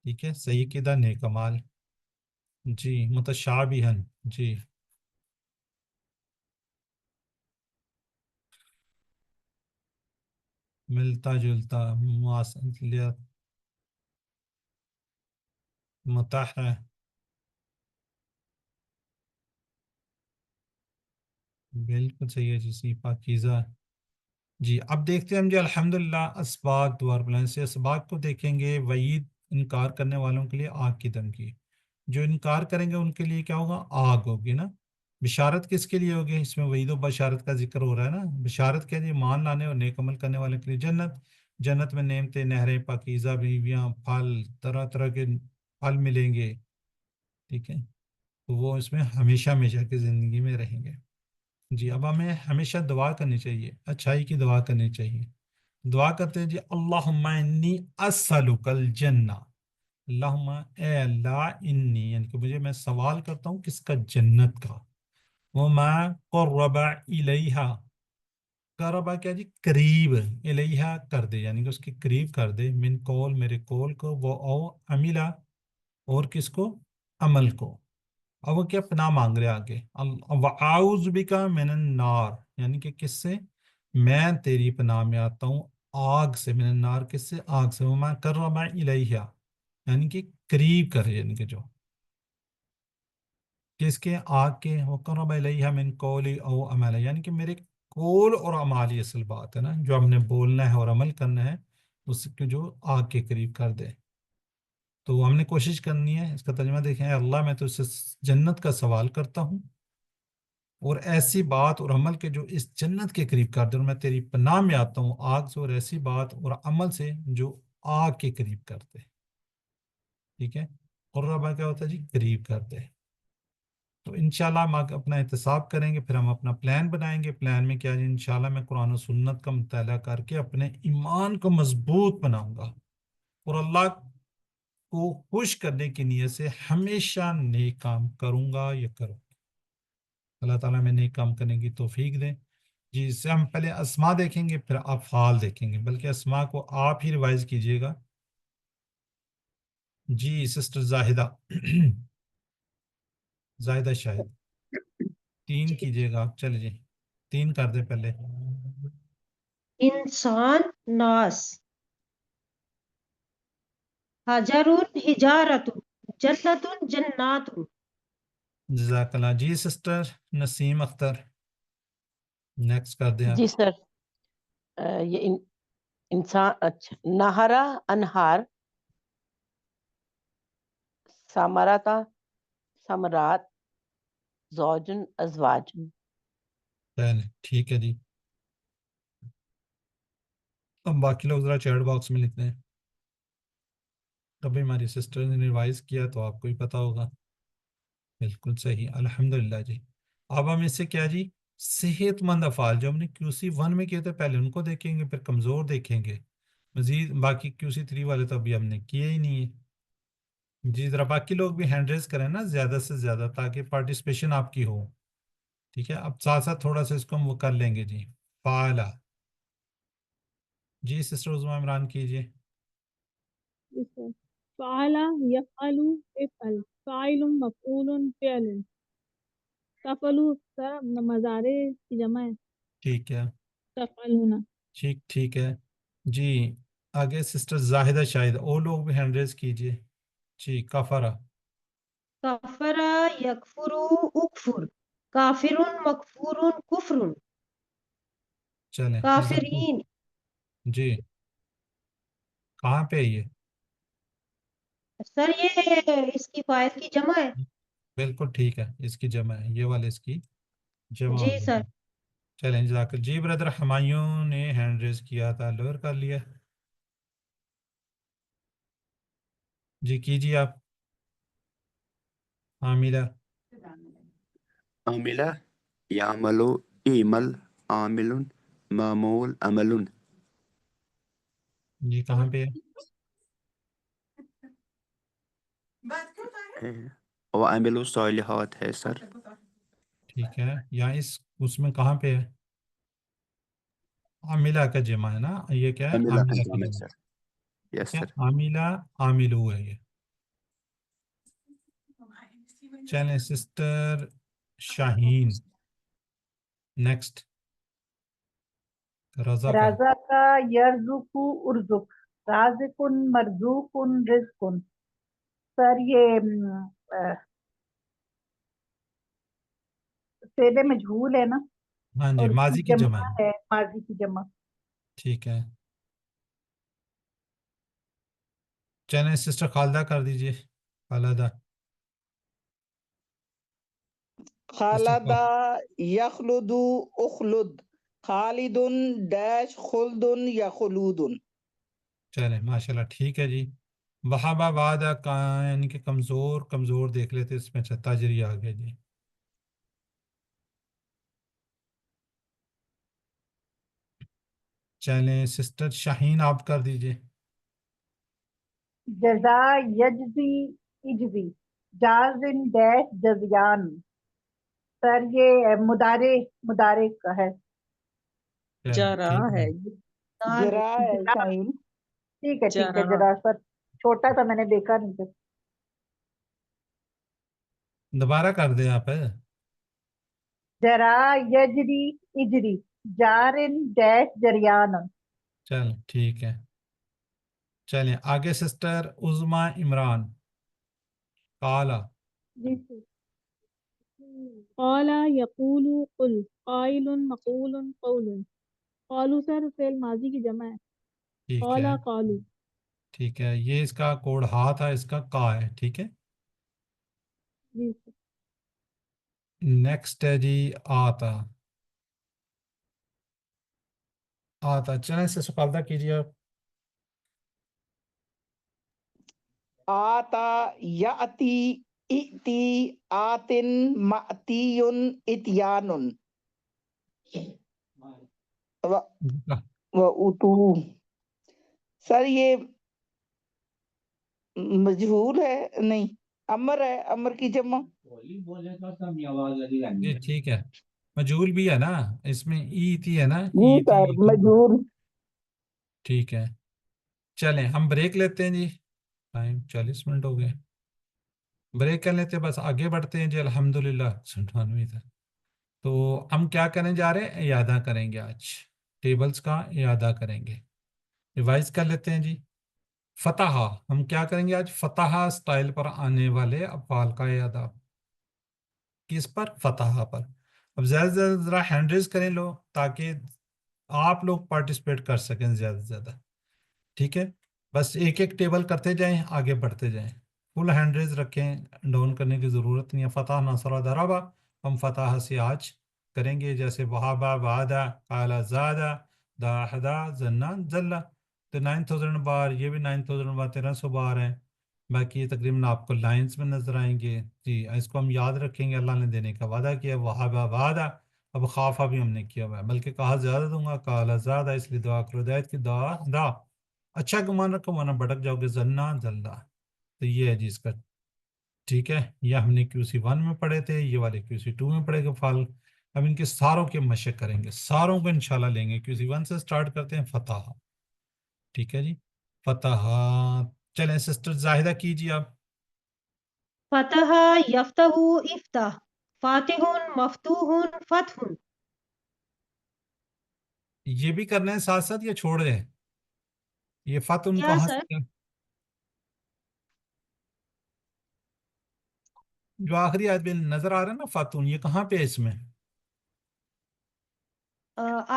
ٹھیک ہے. سیدہ نیکمال، جی. متشابہن، جی. ملتا جلتا، مواصلت، متاح ہے. بالکل صحیح ہے جی. سی پاکیزہ. جی اب دیکھتے ہیں ہم جی الحمدللہ اسباق دوبارہ بلائیں سے اسباق کو دیکھیں گے. وعید انکار کرنے والوں کے لیے آگ کی دھمکی، جو انکار کریں گے ان کے لیے کیا ہوگا آگ ہوگی نا. بشارت کس کے لیے ہوگی؟ اس میں وعید و بشارت کا ذکر ہو رہا ہے نا. بشارت کیا جی مان لانے اور نیک عمل کرنے والے کے لیے جنت. جنت میں نعمتیں، نہریں، پاکیزہ بیویاں، پھل، طرح طرح کے پھل ملیں گے. ٹھیک ہے، تو وہ اس میں ہمیشہ ہمیشہ کی زندگی میں رہیں گے. جی اب ہمیں ہمیشہ دعا کرنی چاہیے، اچھائی کی دعا کرنی چاہیے. دعا کرتے ہیں جی اللہم انی اسألک الجنہ. اللہم اے اللہ انی، یعنی کہ مجھے میں سوال کرتا ہوں کس کا؟ جنت کا. وما قرب الیہا، قربا کیا جی قریب، الیہا کر دے، یعنی کہ اس کے قریب کر دے، من قول میرے قول کو، وہ او عملہ اور کس کو؟ عمل کو. اب وہ کیا پناہ مانگ رہے آگے، وَأَعُوذُ بِكَ مِنَ النَّارِ، یعنی کہ کس سے؟ میں تیری پناہ میں آتا ہوں آگ سے. من النار کس سے؟ آگ سے. وَمَا قَرَّبَ إِلَيْهَا، یعنی کہ قریب کرے، یعنی کہ جو کس کے؟ آگ کے. وَقَرَّبَ إِلَيْهَا مِنْ قَوْلِ أَوْ عَمَلٍ، یعنی کہ میرے قول اور عمال، یہ اصل بات ہے نا، جو ہم نے بولنا ہے اور عمل کرنا ہے اس کو جو آگ کے قریب کر دے. تو ہم نے کوشش کرنی ہے. اس کا ترجمہ دیکھیں، اے اللہ میں تو اس سے جنت کا سوال کرتا ہوں اور ایسی بات اور عمل کے جو اس جنت کے قریب کر دے، اور میں تیری پناہ میں آتا ہوں آگ سے اور ایسی بات اور عمل سے جو آگ کے قریب کر دے. ٹھیک ہے، قربا کیا ہوتا ہے جی قریب کر دے. تو انشاءاللہ ہم اپنا احتساب کریں گے، پھر ہم اپنا پلان بنائیں گے. پلان میں کیا جی انشاءاللہ میں قرآن و سنت کا مطالعہ کر کے اپنے ایمان کو مضبوط بناؤں گا، اور اللہ کو خوش کرنے کی نیت سے ہمیشہ نیک کام کروں گا یا کروں گا. اللہ تعالیٰ میں نیک کام کرنے کی توفیق دیں. جی اس سے ہم پہلے اسما دیکھیں گے پھر افعال دیکھیں گے، بلکہ اسما کو آپ ہی ریوائز کیجئے گا. جی سسٹر زاہدہ زاہدہ شاہد 3 کیجئے گا آپ. چلے جی 3 کر دیں پہلے. انسان، ناس. حجرun حجارتun، جنتun جناتun. جزاک اللہ. جی سسٹر نسیم اختر نیکسٹ کر دیں آپ. جی سر یہ انسان اچھا نہرا انہار ثمرتا ثمرات زوجن ازواجن. چلیں ٹھیک ہے جی. اب باقی لوگ ذرا چیٹ باکس میں لکھتے ہیں. کبھی ہماری سسٹر نے ریوائز کیا تو آپ کو ہی پتہ ہوگا. بالکل صحیح الحمدللہ جی. اب ہم اس سے کیا جی صحت مند افعال جو ہم نے QC1 میں کیے تھے پہلے ان کو دیکھیں گے، پھر کمزور دیکھیں گے. مزید باقی QC3 والے تو ابھی ہم نے کیے ہی نہیں ہے. جی ذرا باقی لوگ بھی ہینڈ ریز کریں نا زیادہ سے زیادہ تاکہ پارٹیسپیشن آپ کی ہو. ٹھیک ہے اب ساتھ ساتھ تھوڑا سا اس کو ہم وہ کر لیں گے جی. فعلا. جی سسٹر عظمیٰ عمران کیجیے. جی سر فعل يفعل افعل فاعل مفعول فعل تفعل سر مضارع کی جمع ہے ٹھیک ہے تفعلون. ٹھیک ہے جی. آگے سسٹر زاہدہ شاہد اور لوگ بھی ہینڈ ریز کیجیے. جی کفرہ. کفر یکفر اکفر کافر مکفور کفر چلیں کافرین. جی کہاں پہ ہے یہ؟ سر یہ اس کی فائل کی جمع ہے. بالکل ٹھیک ہے اس کی جمع ہے، یہ والے اس کی جمع جی ہو سر. گئی. چلیں جزاک اللہ. جی بردر ہمایوں نے ہینڈ ریز کیا تھا، لور کر لیا. جی کیجیے آپ. عاملہ. عاملہ یعملو ایمل عامل معمول عمل. جی کہاں پہ ہے؟ وعمل الصالحات ہے سر. ٹھیک ہے یہاں اس میں کہاں پہ ہے؟ عاملہ کا جمع ہے نا، یہ کیا ہے عاملہ کا عاملہ کا جمع ہے جمع. سر. ٹھیک یس ہے سر. عاملہ عاملو ہے یہ. چلیں سسٹر شاہین نیکسٹ. رضا کا. رزق یرزق ارزق رازق مرزوق رزق. سر یہ فعل مجہول ہے نا ہاں جی اور اس ماضی کی کی جمع جمع ہے. ہے ماضی کی جمع. ٹھیک ہے چلیں سسٹر خالدہ کر دیجیے. خالدہ. خالد یخلد اخلد خالد ڈیش خلد یا خلود. چلیں ماشاءاللہ ٹھیک ہے جی. وہابہ بعد یعنی کہ کمزور دیکھ لیتے اس میں. اچھا تاجری آ گیا جی. چلیں سسٹر شاہین آپ کر دیجیے. جزا یجزی اجزی جازن ڈیش جزیان. سر یہ مدارے کا ہے. چلیں جرا ٹھیک ہے ہے. جرا ہے شاہین. ٹھیک ہے جرا. جرا سر چھوٹا تھا میں نے دیکھا نہیں تھا. دوبارہ کر دیں آپ. جرا یجری اجری جارن ڈیش جریان. چل ٹھیک ہے. چلیں آگے سسٹر عظمیٰ عمران. قالا. جی سر قال یقول قل قائل مقول قول. قالو سر فعل ماضی کی جمع ہے ٹھیک قال ہے قالو. ٹھیک ہے یہ اس کا کوڈ ہا تھا، اس کا کا ہے. ٹھیک ہے جی سر نیکسٹ ہے جی آتا. چلیں سے سقالدہ کیجیے آپ. آتا یاتی اتی آتن ماتیون اتیانن و اتو. سر یہ مجہول ہے نہیں امر ہے، امر کی جمع. جی ٹھیک ہے مجہول بھی ہے نا اس میں، ای تھی ہے نا جی ای سر تھی. مجہول. ٹھیک ہے چلیں ہم بریک لیتے ہیں جی. ٹائم 40 منٹ ہو گئے. بریک کر لیتے ہیں بس آگے بڑھتے ہیں جی. الحمدللہ 98 تھا. تو ہم کیا کرنے جا رہے ہیں؟ اعادہ کریں گے آج. ٹیبلز کا اعادہ کریں گے. ریوائز کر لیتے ہیں جی. فتح ہم کیا کریں گے آج؟ فتح سٹائل پر آنے والے افعال کا اعادہ. کس پر؟ فتح پر. اب زیادہ سے زیادہ ذرا ہینڈ ریز کریں لو تاکہ آپ لوگ پارٹیسپیٹ کر سکیں زیادہ سے زیادہ. ٹھیک ہے، بس ایک ایک ٹیبل کرتے جائیں، آگے بڑھتے جائیں. فل ہینڈ ریز رکھیں، ڈاؤن کرنے کی ضرورت نہیں ہے. فتح نصر ضربا، ہم فتح سے آج کریں گے، جیسے وہابا وعدہ قال زادہ داحدہ زنا زلہ. تو 9000 بار، یہ بھی 9000 بار 1300 بار ہیں. باقی یہ تقریباً آپ کو لائنز میں نظر آئیں گے. جی اس کو ہم یاد رکھیں گے. اللہ نے دینے کا وعدہ کیا، وہابا وعدہ. اب خوافہ بھی ہم نے کیا ہوا ہے، بلکہ کہا زیادہ دوں گا، قال زادہ، اس لیے دعا کرو ہدایت کی دعا دا. اچھا گمان رکھو ورنہ بھٹک جاؤ گے. زنا زلہ، تو یہ ہے جی اس کا. ٹھیک ہے، یہ ہم نے QC1 میں پڑھے تھے، یہ والے QC2 میں پڑھے گا فال. اب ان کے ساروں کے مشق کریں گے، ساروں کو انشاءاللہ لیں گے. QC1 سے سٹارٹ کرتے ہیں فتح. ٹھیک ہے جی، فتح. چلیں سسٹر زاہدہ کیجیے آپ. فتح یفتح افتح، فاتح مفتوح فتح. یہ بھی کرنا ہے ساتھ ساتھ یا چھوڑ دیں؟ یہ فتح کیا کہاں سر؟ سے؟ جو آخری آیت میں نظر آ رہا ہے نا فتح، یہ کہاں پہ ہے اس میں؟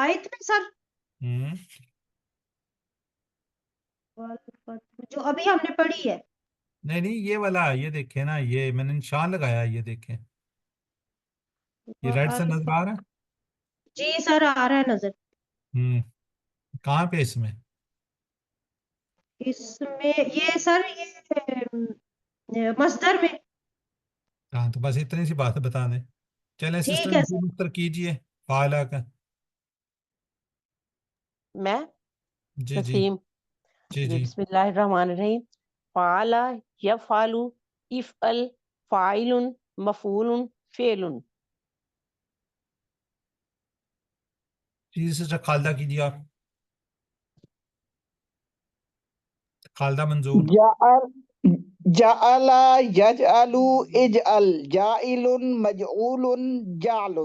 آیت میں سر ہم، جو ابھی ہم نے پڑھی ہے. نہیں نہیں، یہ والا یہ دیکھیں نا، یہ میں نے نشان لگایا، یہ دیکھیں، یہ ریڈ سے نظر آ رہا ہے. جی سر آ رہا ہے نظر. ہم، کہاں پہ اس میں؟ اس میں یہ سر یہ مصدر میں. ہاں تو بس اتنی سی بات بتا دیں. چلیں سسٹر ٹھیک ہے سر. مختر کیجئے فعلا کا. میں جی جی نسیم. جی جی جی. بسم اللہ الرحمن الرحیم. فعل یفعل افعل فاعل مفعول فعل. جی سسٹر خالدہ کیجیے آپ. خالدہ منظور. جعل جعل یجعل اجعل جائل مجعول جعل.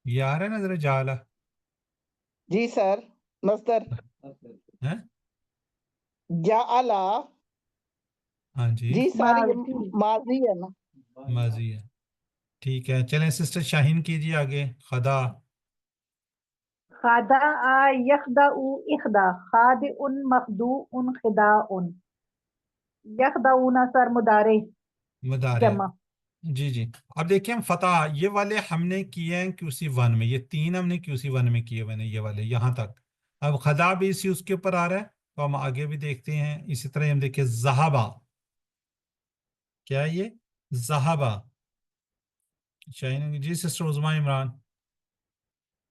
یہ آ رہا ہے نا ذرا جعلہ جی سر، مصدر ہے. جعل. ہاں جی جی سر یہ ماضی. ماضی ہے نا. ماضی ہے. ٹھیک ہے، چلیں سسٹر شاہین کیجیے آگے. خدا. خدع یخدع اخدع، خادع مخدوع خداع. یخدعون سر مضارع مدارع. جمع. جی جی. اب دیکھیں ہم فتح یہ والے ہم نے کیے ہیں QC1 میں، یہ 3 ہم نے QC1 میں کیے ہوئے ہیں یہ والے یہاں تک. اب خدا بھی اسی اس کے اوپر آ رہا ہے، تو ہم آگے بھی دیکھتے ہیں. اسی طرح ہم دیکھیں ذہبہ. کیا ہے یہ؟ ذہبہ. شاہین جی. سسٹر عظمیٰ عمران.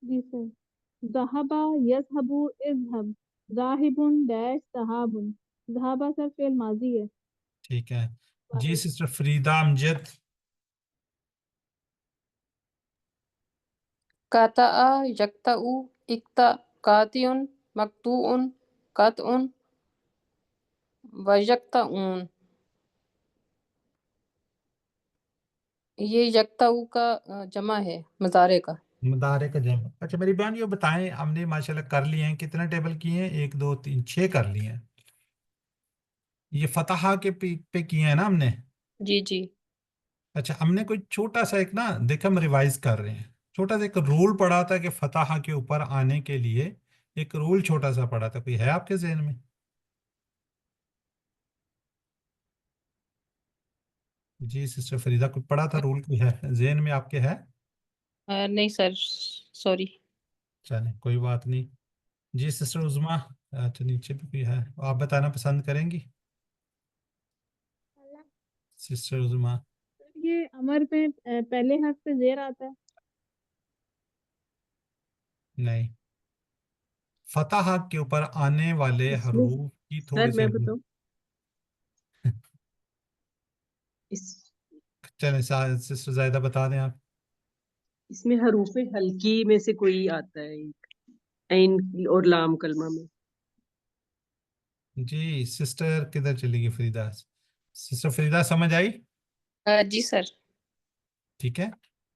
جی سر. ذهب يذهب اذهب، ذاهب ڈیش ذهاب. ذهب سر فعل ماضی ہے. ٹھیک ہے جی. سسٹر فریدہ امجد. قطع یقطع اقطع قاطع مقطوع قطع ویقطعون. یہ یقطع کا جمع ہے مضارع کا. مدارے کا جمع. اچھا میری بہن یہ بتائیں، ہم نے ماشاءاللہ کر لیے ہیں، کتنے ٹیبل کیے ہیں؟ 1 2 3 6 کر لیے ہیں. یہ فتح کے پہ کیے ہیں نا ہم نے. جی جی. اچھا ہم نے کوئی چھوٹا سا ایک نا دیکھا، ہم ریوائز کر رہے ہیں. چھوٹا سا ایک رول پڑھا تھا کہ فتح کے اوپر آنے کے لیے ایک رول چھوٹا سا پڑھا تھا، کوئی ہے آپ کے ذہن میں؟ جی سسٹر فریدہ کوئی پڑھا تھا رول، کوئی ہے ذہن میں آپ کے؟ ہے؟ نہیں سر، سوری. چلیں کوئی بات نہیں. جی سسٹر عظمیٰ. اچھا نیچے بھی کوئی ہے، آپ بتانا پسند کریں گی سسٹر عظمیٰ؟ یہ امر میں پہلے حرف پہ زیر آتا ہے. نہیں، فتح کے اوپر آنے والے اس میں حروف کی تھوڑی سر سی میں بتاؤں، چلیں سسٹر زائدہ بتا دیں آپ. اس میں حروف ہلکی میں سے کوئی آتا ہے ایک، عین اور لام کلمہ میں. جی سسٹر کدھر چلی گئی فریدہ؟ سسٹر فریدہ سمجھ آئی؟ جی سر. ٹھیک ہے.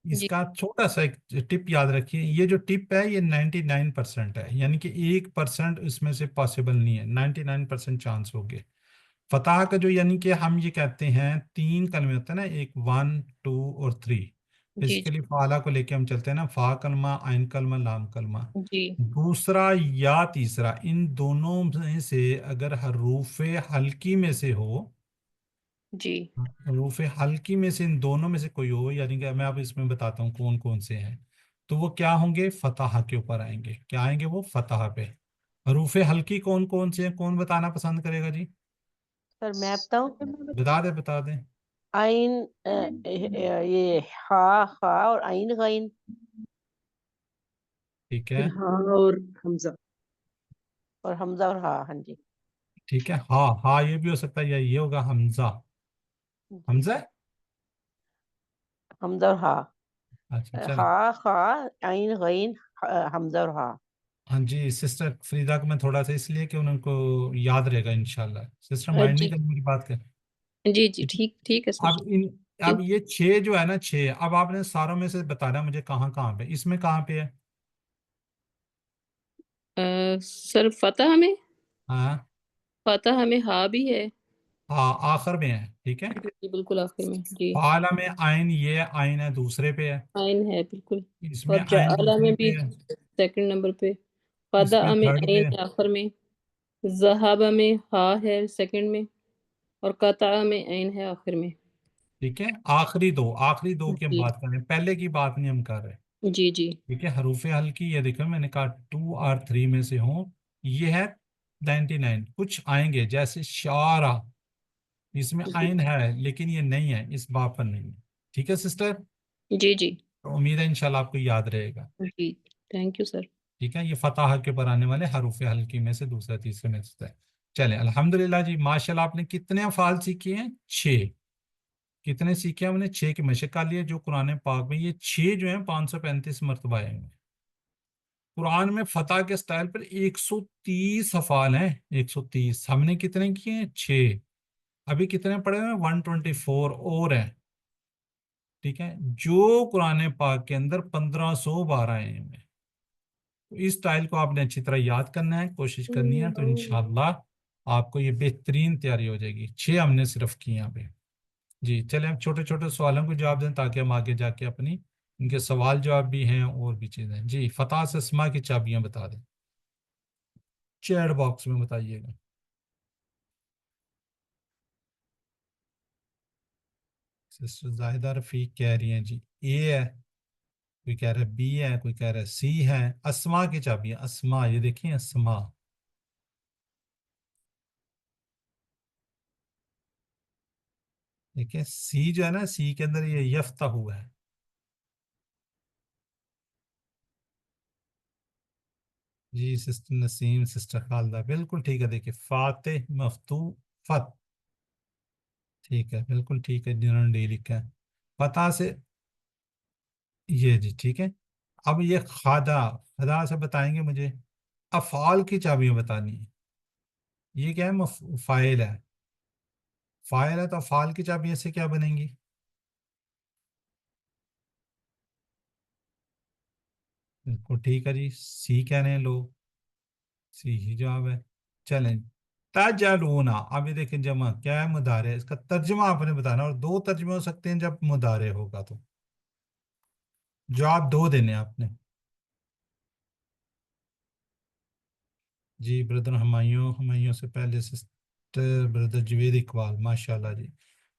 اس جی کا چھوٹا سا ایک ٹپ یاد رکھیے، یہ جو ٹپ ہے یہ 99% ہے، یعنی کہ 1% اس میں سے پاسبل نہیں ہے، 99% چانس ہوگے. فتح کا جو یعنی کہ ہم یہ کہتے ہیں 3 کلمے ہوتے ہیں نا، ایک 1 2 اور 3. جی بیسیکلی فعلا کو لے کے ہم چلتے ہیں نا، فا کلمہ، عین کلمہ، لام کلمہ. جی دوسرا یا تیسرا، ان دونوں میں سے اگر حروف حلقی میں سے ہو، جی حروف حلقی میں سے ان دونوں میں سے کوئی ہو، یعنی کہ میں اب اس میں بتاتا ہوں کون کون سے ہیں، تو وہ کیا ہوں گے؟ فتح کے اوپر آئیں گے. کیا آئیں گے وہ؟ فتح پہ. حروف حلقی کون کون سے ہیں؟ کون بتانا پسند کرے گا جی؟ سر میں بتاؤں؟ بتا دیں بتا دیں. عین یہ خا اور عین غین. ٹھیک پھر ہے ہاں اور حمزہ. اور حمزہ اور ہاں. ہاں جی ٹھیک ہے. ہاں ہاں یہ بھی ہو سکتا ہے، یا یہ ہوگا حمزہ. جی حمزہ. حمزہ اور ہاں. اچھا چلیں. ہاں خا عین غین حمزہ اور ہاں. ہاں جی سسٹر فریدہ کو میں تھوڑا سا اس لیے کہ ان کو یاد رہے گا انشاءاللہ. سسٹر مائنڈ جی نہیں کریں میری بات کا. جی جی ٹھیک ٹھیک ہے سر. اب اب یہ 6 جو ہے نا، 6 اب آپ نے ساروں میں سے بتانا مجھے کہاں کہاں پہ، اس میں کہاں پہ ہے؟ سر فتح میں، ہاں فتح میں ہا بھی ہے. ہاں آخر میں ہے. ٹھیک ہے. جی بالکل آخر میں. جی فعلا میں عین، یہ عین ہے دوسرے پہ ہے. عین ہے بالکل. اس اور میں عین جعل میں دوسرے بھی پہ ہے. سیکنڈ نمبر پہ. اس میں فدع میں تھرڈ عین پہ ہے. ہے آخر میں. ذہب میں ہا ہے سیکنڈ میں. اور قطع میں عین ہے آخر میں. ٹھیک ہے. آخری دو کی ہم جی بات کر رہے ہیں، پہلے کی بات نہیں ہم کر رہے. جی جی ٹھیک ہے. حروف حلقی یہ دیکھو میں نے کہا 2 اور 3 میں سے ہوں، یہ ہے 99. کچھ آئیں گے جیسے شعرا، اس میں جی عین ہے لیکن یہ نہیں ہے، اس باب پر نہیں ہے. ٹھیک ہے سسٹر. جی جی تو امید ہے انشاءاللہ آپ کو یاد رہے گا. جی تھینک یو سر. ٹھیک ہے. یہ فتح کے پر آنے والے حروف حلقی میں سے دوسرا تیسرے میں سے ہے. چلیں الحمدللہ جی ماشاءاللہ. آپ نے کتنے افعال سیکھے ہیں؟ 6. کتنے سیکھے ہیں ہم نے؟ 6 کی مشق کر لی ہے، جو قرآن پاک میں یہ 6 جو ہیں 535 مرتبہ آئے ہیں. قرآن میں فتح کے سٹائل پر 130 افعال ہیں. 130. ہم نے کتنے کیے ہیں؟ 6. ابھی کتنے پڑے ہوئے ہیں؟ 124 اور ہیں. ٹھیک ہے. جو قرآن پاک کے اندر 1500 بار آئے ہیں. تو اس سٹائل کو آپ نے اچھی طرح یاد کرنا ہے، کوشش کرنی ہے، تو انشاءاللہ آپ کو یہ بہترین تیاری ہو جائے گی. 6 ہم نے صرف کی یہاں پہ. جی چلیں ہم چھوٹے چھوٹے سوالوں کو جواب دیں تاکہ ہم آگے جا کے اپنی ان کے سوال جواب بھی ہیں اور بھی چیزیں. جی فتح سے اسما کی چابیاں بتا دیں، چیٹ باکس میں بتائیے گا. سسٹر زاہدہ رفیق کہہ رہی ہیں جی اے ہے، کوئی کہہ رہا ہے بی ہے، کوئی کہہ رہا ہے سی ہے. اسما کی چابیاں، اسما یہ دیکھیں اسما. دیکھیں سی جو ہے نا، سی کے اندر یہ یفتح ہوا ہے. جی سسٹر نسیم، سسٹر خالدہ بالکل ٹھیک ہے. دیکھیں فاتح، مفتوح، فت. ٹھیک ہے بالکل ٹھیک ہے، جنہوں نے ڈی لکھا ہے. فتح سے یہ جی ٹھیک ہے. اب یہ خدا، خدا سے بتائیں گے مجھے افعال کی چابیاں بتانی ہے. یہ کیا ہے؟ فاعل ہے. فاعل ہے تو افعال کی چابیاں سے کیا بنیں گی؟ بالکل ٹھیک ہے جی. سی کہہ رہے ہیں لوگ، سی ہی جواب ہے. چلیں تجعلون. اب یہ دیکھیں جمع کیا ہے؟ مضارع. اس کا ترجمہ آپ نے بتانا، اور 2 ترجمے ہو سکتے ہیں جب مضارع ہوگا تو جواب 2 دینے آپ نے. جی بردر ہمایوں سے پہلے سسٹر بردر جوید اقبال، ماشاءاللہ جی.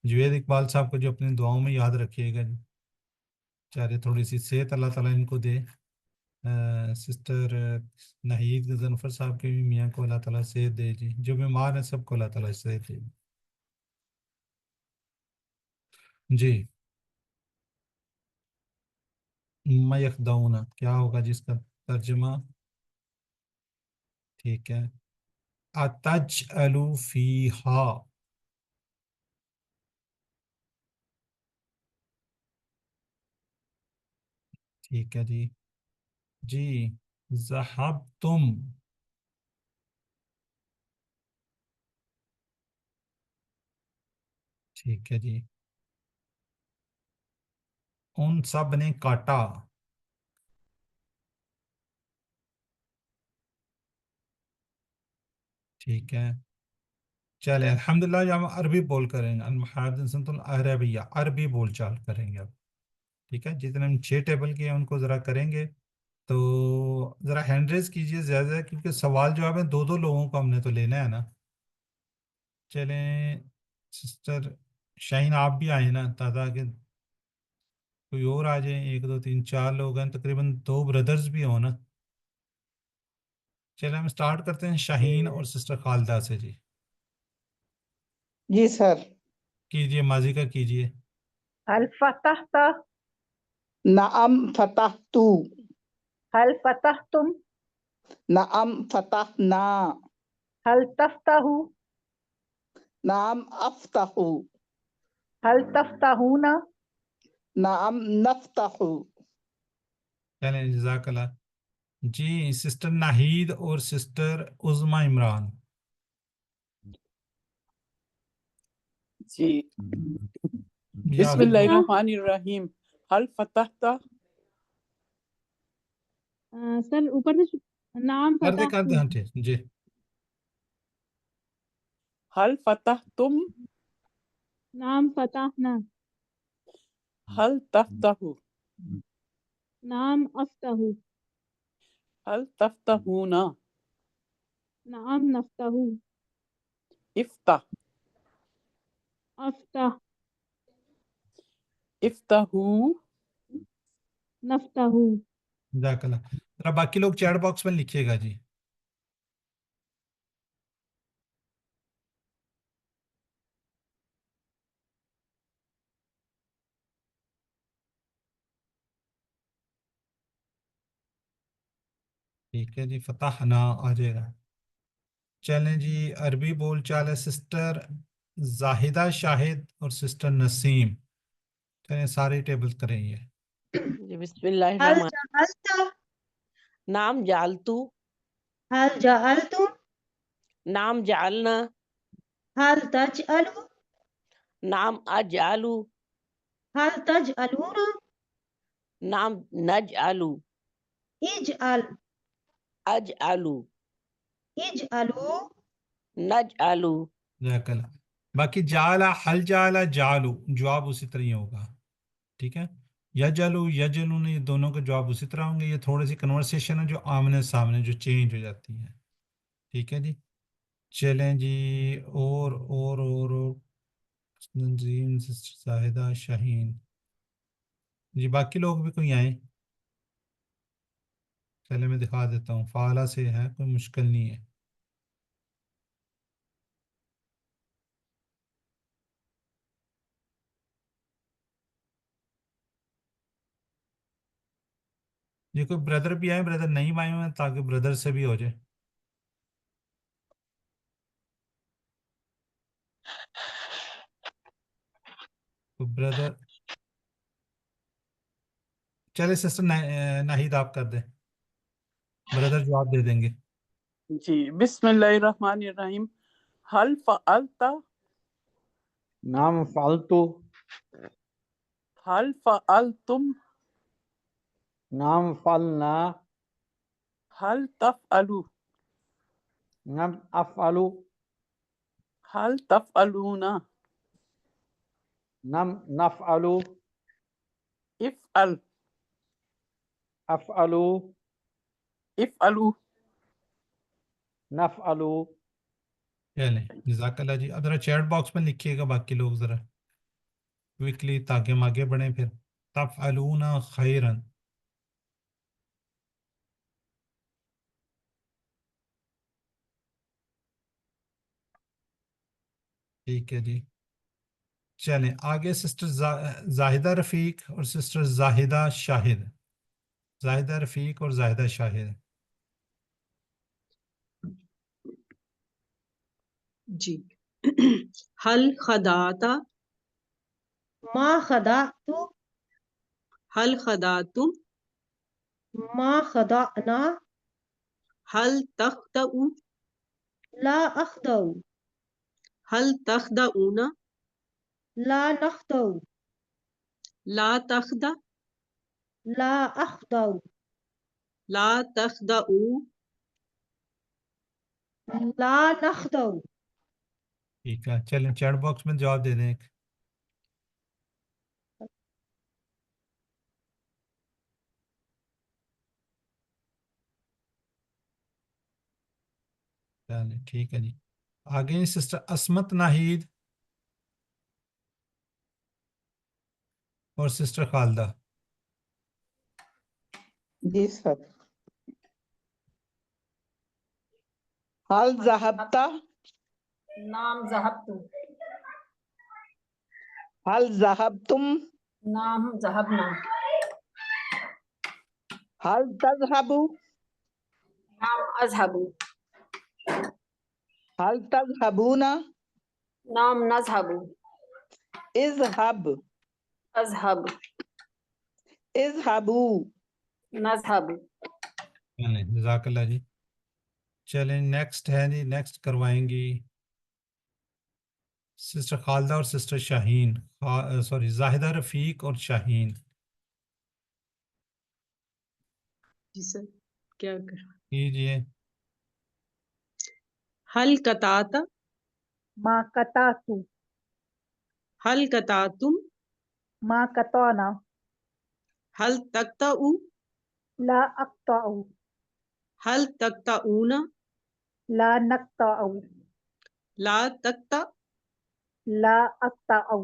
جوید اقبال صاحب کو جو اپنی دعاؤں میں یاد رکھیے گا جی، چاہے تھوڑی سی صحت اللہ تعالیٰ ان کو دے. سسٹر نحید غضنفر صاحب کے بھی میاں کو اللہ تعالیٰ صحت دے جی. جو بیمار ہیں سب کو اللہ تعالیٰ صحت دے جی. یخدعون کیا ہوگا جس کا ترجمہ؟ ٹھیک ہے. اتجعل فیہا. ٹھیک ہے جی. جی ذہبتم. ٹھیک ہے جی. ان سب نے کاٹا. ٹھیک ہے. چلے الحمدللہ جو ہم عربی بول کریں گے، المحادثۃ العربیہ، عربی بول چال کریں گے اب، ٹھیک ہے؟ جتنے ہم 6 ٹیبل کے ہیں ان کو ذرا کریں گے تو ذرا ہینڈ ریز کیجئے زیادہ، کیونکہ سوال جواب میں 2 لوگوں کو ہم نے تو لینا ہے نا۔ چلیں سسٹر شاہین آپ بھی آئیں نا، تاکہ کوئی اور آ جائیں، 1 2 3 4 لوگ ہیں، تقریباً 2 بردرز بھی ہوں نا۔ چلیں ہم اسٹارٹ کرتے ہیں شاہین اور سسٹر خالدہ سے جی۔ جی سر۔ کیجئے، ماضی کا کیجئے۔ هل فتحت؟ نعم فتحت، هل فتحتم؟ نعم فتحنا، هل تفتح؟ نعم افتح، هل تفتحون؟ نعم نفتح۔ چلیں جزاک اللہ جی۔ سسٹر ناہید اور سسٹر عظمیٰ عمران جی، یا بسم اللہ الرحمن الرحیم، حل فتحت؟ سر اوپر سے نام کر دے فتح ہاں ٹھیک جی۔ حل فتحتم؟ نام فتحنا، حل تفتح؟ نام افتح، حل تفتحون؟ نام نفتح، افتح؟ افتح، افتحو؟ نفتح۔ جزاک اللہ۔ ذرا باقی لوگ چیٹ باکس میں لکھیے گا جی۔ ٹھیک ہے جی، فتحنا آ جائے گا۔ چلیں جی، عربی بول چال ہے سسٹر زاہدہ شاہد اور سسٹر نسیم۔ چلیں سارے ٹیبل کریں یہ۔ جی بسم اللہ هل الرحمن، جعلت؟ نام جعلتو، هل جعلتم؟ نام جعلنا، هل تجعل؟ نام اجعلو، هل تجعلون؟ نام نجعلو، اجعل، اجعلو، اجعلوا، نجعلو۔ جزاک اللہ۔ باقی جعلا، حل جعلا، جعلو، جواب اسی طرح ہی ہوگا، ٹھیک ہے؟ یجلو، یجلون، یہ دونوں کے جواب اسی طرح ہوں گے۔ یہ تھوڑی سی کنورسیشن ہے جو آمنے سامنے جو چینج ہو جاتی ہے، ٹھیک ہے جی؟ چلیں جی، اور نظیم، سسٹر زاہدہ، شاہین جی۔ باقی لوگ بھی کوئی آئیں، چلے میں دکھا دیتا ہوں، فعالہ سے ہے، کوئی مشکل نہیں ہے۔ یہ کوئی بردر بھی آئے، بردر نہیں آئے ہوئے ہیں تاکہ بردر سے بھی ہو جائے۔ کوئی بردر، چلے سسٹر ناہید آپ کر دیں، بردر جواب دے دیں گے۔ جی بسم اللہ الرحمن الرحیم، حل فعلت؟ نعم فعلتو، حل فعلتم؟ نعم فعلنا، حل تفعلو؟ نعم افعلو، حل تفعلون؟ نعم نفعلو، افعل؟ افعلو، افعلو؟ نفعلو۔ چلیں جزاک اللہ جی۔ اب ذرا چیٹ باکس میں لکھیے گا باقی لوگ ذرا کوئکلی، تاکہ ہم آگے بڑھیں پھر۔ تفعلون خیرا، ٹھیک ہے جی۔ چلیں آگے سسٹر زاہدہ رفیق اور سسٹر زاہدہ شاہد، زاہدہ رفیق اور زاہدہ شاہد۔ جی حل خداتا؟ ما خدعت، حل خداتم؟ ما خدعنا، حل تخدعو؟ لا أخدع، حل تخدعون؟ لا نخدع، لا تخدع؟ لا أخدع، لا تخدعو؟ لا نخدع۔ ٹھیک ہے، چلیں چیٹ باکس میں جواب دے دیں ایک۔ چلیں ٹھیک ہے جی، آگے سسٹر عصمت ناہید اور سسٹر خالدہ۔ جی سر، حل ذهبت، نام ذهبت، حل ذهبتم، نام ذهبنا، حل تذهب، نام أذهب، حل تذهبون، نام نذهب، اذهب، أذهب، اذهبوا۔ نذهب۔ چلیں جزاک اللہ جی۔ چلیں نیکسٹ ہے جی، نیکسٹ کروائیں گی سسٹر خالدہ اور سسٹر شاہین، سوری زاہدہ رفیق اور شاہین۔ جی سر، کیا کر کیجیے۔ حل قطعت، ما قطعت، حل قطعتم، ما قطعنا، حل تقطع، لا أقطع، حل تقطعون، لا نقطع، لا تقطع، لا أقطع،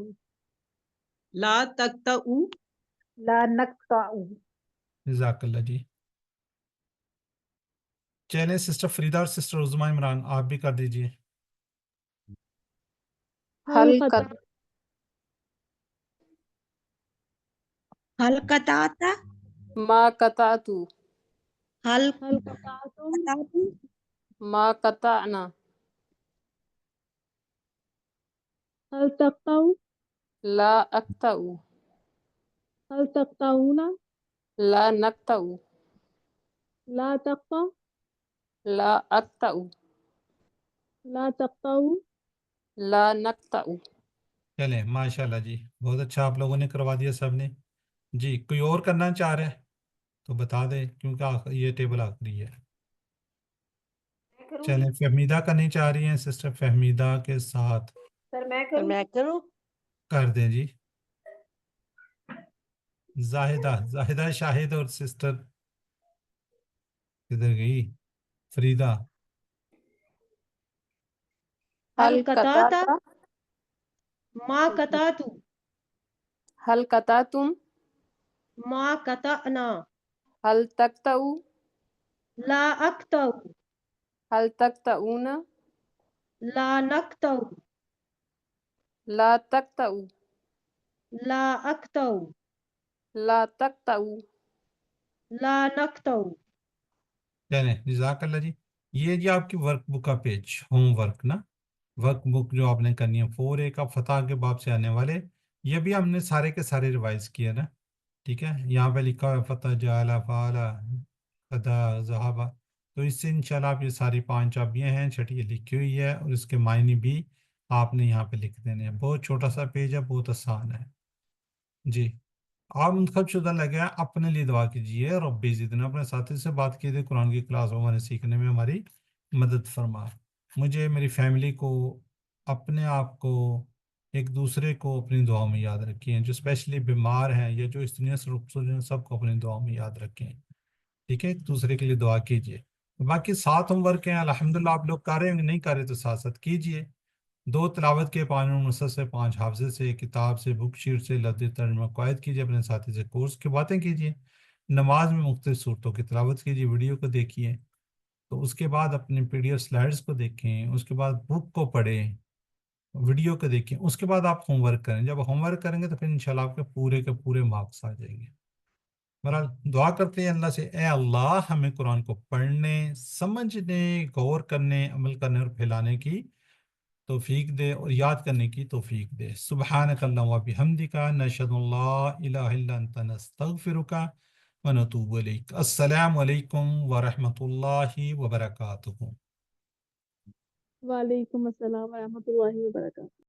لا تقطع، لا نقطع۔ جزاک اللہ جی۔ چلیں سسٹر فریدہ اور سسٹر عظمیٰ عمران آپ بھی کر دیجئے۔ حل قطع، حل قطعت، ما قطعت، حل حل قطعتم، قطعت، ما قطعنا، هل تقطع، لا أقطع، هل تقطعون، لا نقطع، لا تقطع، لا أقطع، لا تقطعوا، لا نقطع۔ چلیں ماشاءاللہ جی، بہت اچھا آپ لوگوں نے کروا دیا سب نے جی۔ کوئی اور کرنا چاہ رہے تو بتا دیں کیونکہ یہ ٹیبل آخری ہے۔ چلیں فہمیدہ کرنی چاہ رہی ہیں سسٹر فہمیدہ کے ساتھ سر میں سر کروں؟ میں کروں؟ کر دیں جی۔ زاہدہ شاہد اور سسٹر کدھر گئی فریدہ؟ حل قطعت، ما قطعت، حل قطعتم، ما قطعنا، حل تقطع، لا أقطع، حل تقطعون، لا نقطع، لا تقطع، لا أقطع، لا تقطع۔ لا نقطع۔ چلیں جزاک اللہ جی۔ یہ جی آپ کی ورک بک کا پیج، ہوم ورک نا، ورک بک جو آپ نے کرنی ہے 4A کا فتح کے باب سے آنے والے، یہ بھی ہم نے سارے کے سارے ریوائز کیے نا، ٹھیک ہے۔ یہاں پہ لکھا ہوا ہے فتح جعلا فعلا قدا ذہبا، تو اس سے انشاءاللہ آپ یہ ساری 5 چابیاں ہیں، چھٹی یہ لکھی ہوئی ہے اور اس کے معنی بھی آپ نے یہاں پہ لکھ دینے ہیں۔ بہت چھوٹا سا پیج ہے، بہت آسان ہے جی۔ آپ منتخب شدہ لگے ہیں، اپنے لیے دعا کیجیے ربی زدنا، اپنے ساتھی سے بات کیجیے، قرآن کی کلاس ہمارے سیکھنے میں ہماری مدد فرما، مجھے میری فیملی کو، اپنے آپ کو، ایک دوسرے کو اپنی دعا میں یاد رکھیں، جو اسپیشلی بیمار ہیں یا جو اس دنیا سے رخصت ہیں سب کو اپنی دعا میں یاد رکھیں، ٹھیک ہے۔ ایک دوسرے کے لیے دعا کیجیے۔ باقی 7 ہوم ورک ہیں الحمدللہ، آپ لوگ کر رہے ہیں، نہیں کر رہے تو ساتھ ساتھ کیجیے۔ 2 تلاوت کے، 5 نصرت سے، 5 حافظے سے، کتاب سے، بک شیٹ سے، لفظ ترجمہ قواعد کیجیے، اپنے ساتھی سے کورس کی باتیں کیجیے، نماز میں مختلف صورتوں کی تلاوت کیجیے، ویڈیو کو دیکھیے، تو اس کے بعد اپنے PDF سلائڈز کو دیکھیں، اس کے بعد بک کو پڑھیں، ویڈیو کو دیکھیں، اس کے بعد آپ ہوم ورک کریں۔ جب ہوم ورک کریں گے تو پھر انشاءاللہ آپ کے پورے مارکس آ جائیں گے۔ بہرحال دعا کرتے ہیں اللہ سے، اے اللہ ہمیں قرآن کو پڑھنے، سمجھنے، غور کرنے، عمل کرنے اور پھیلانے کی توفیق دے اور یاد کرنے کی توفیق دے۔ سبحانک اللہم و بحمدک، نشہد ان لا الہ الا انت، نستغفرک و نتوب الیک۔ السلام علیکم ورحمۃ اللہ وبرکاتہ۔ وعلیکم السلام ورحمۃ اللہ وبرکاتہ۔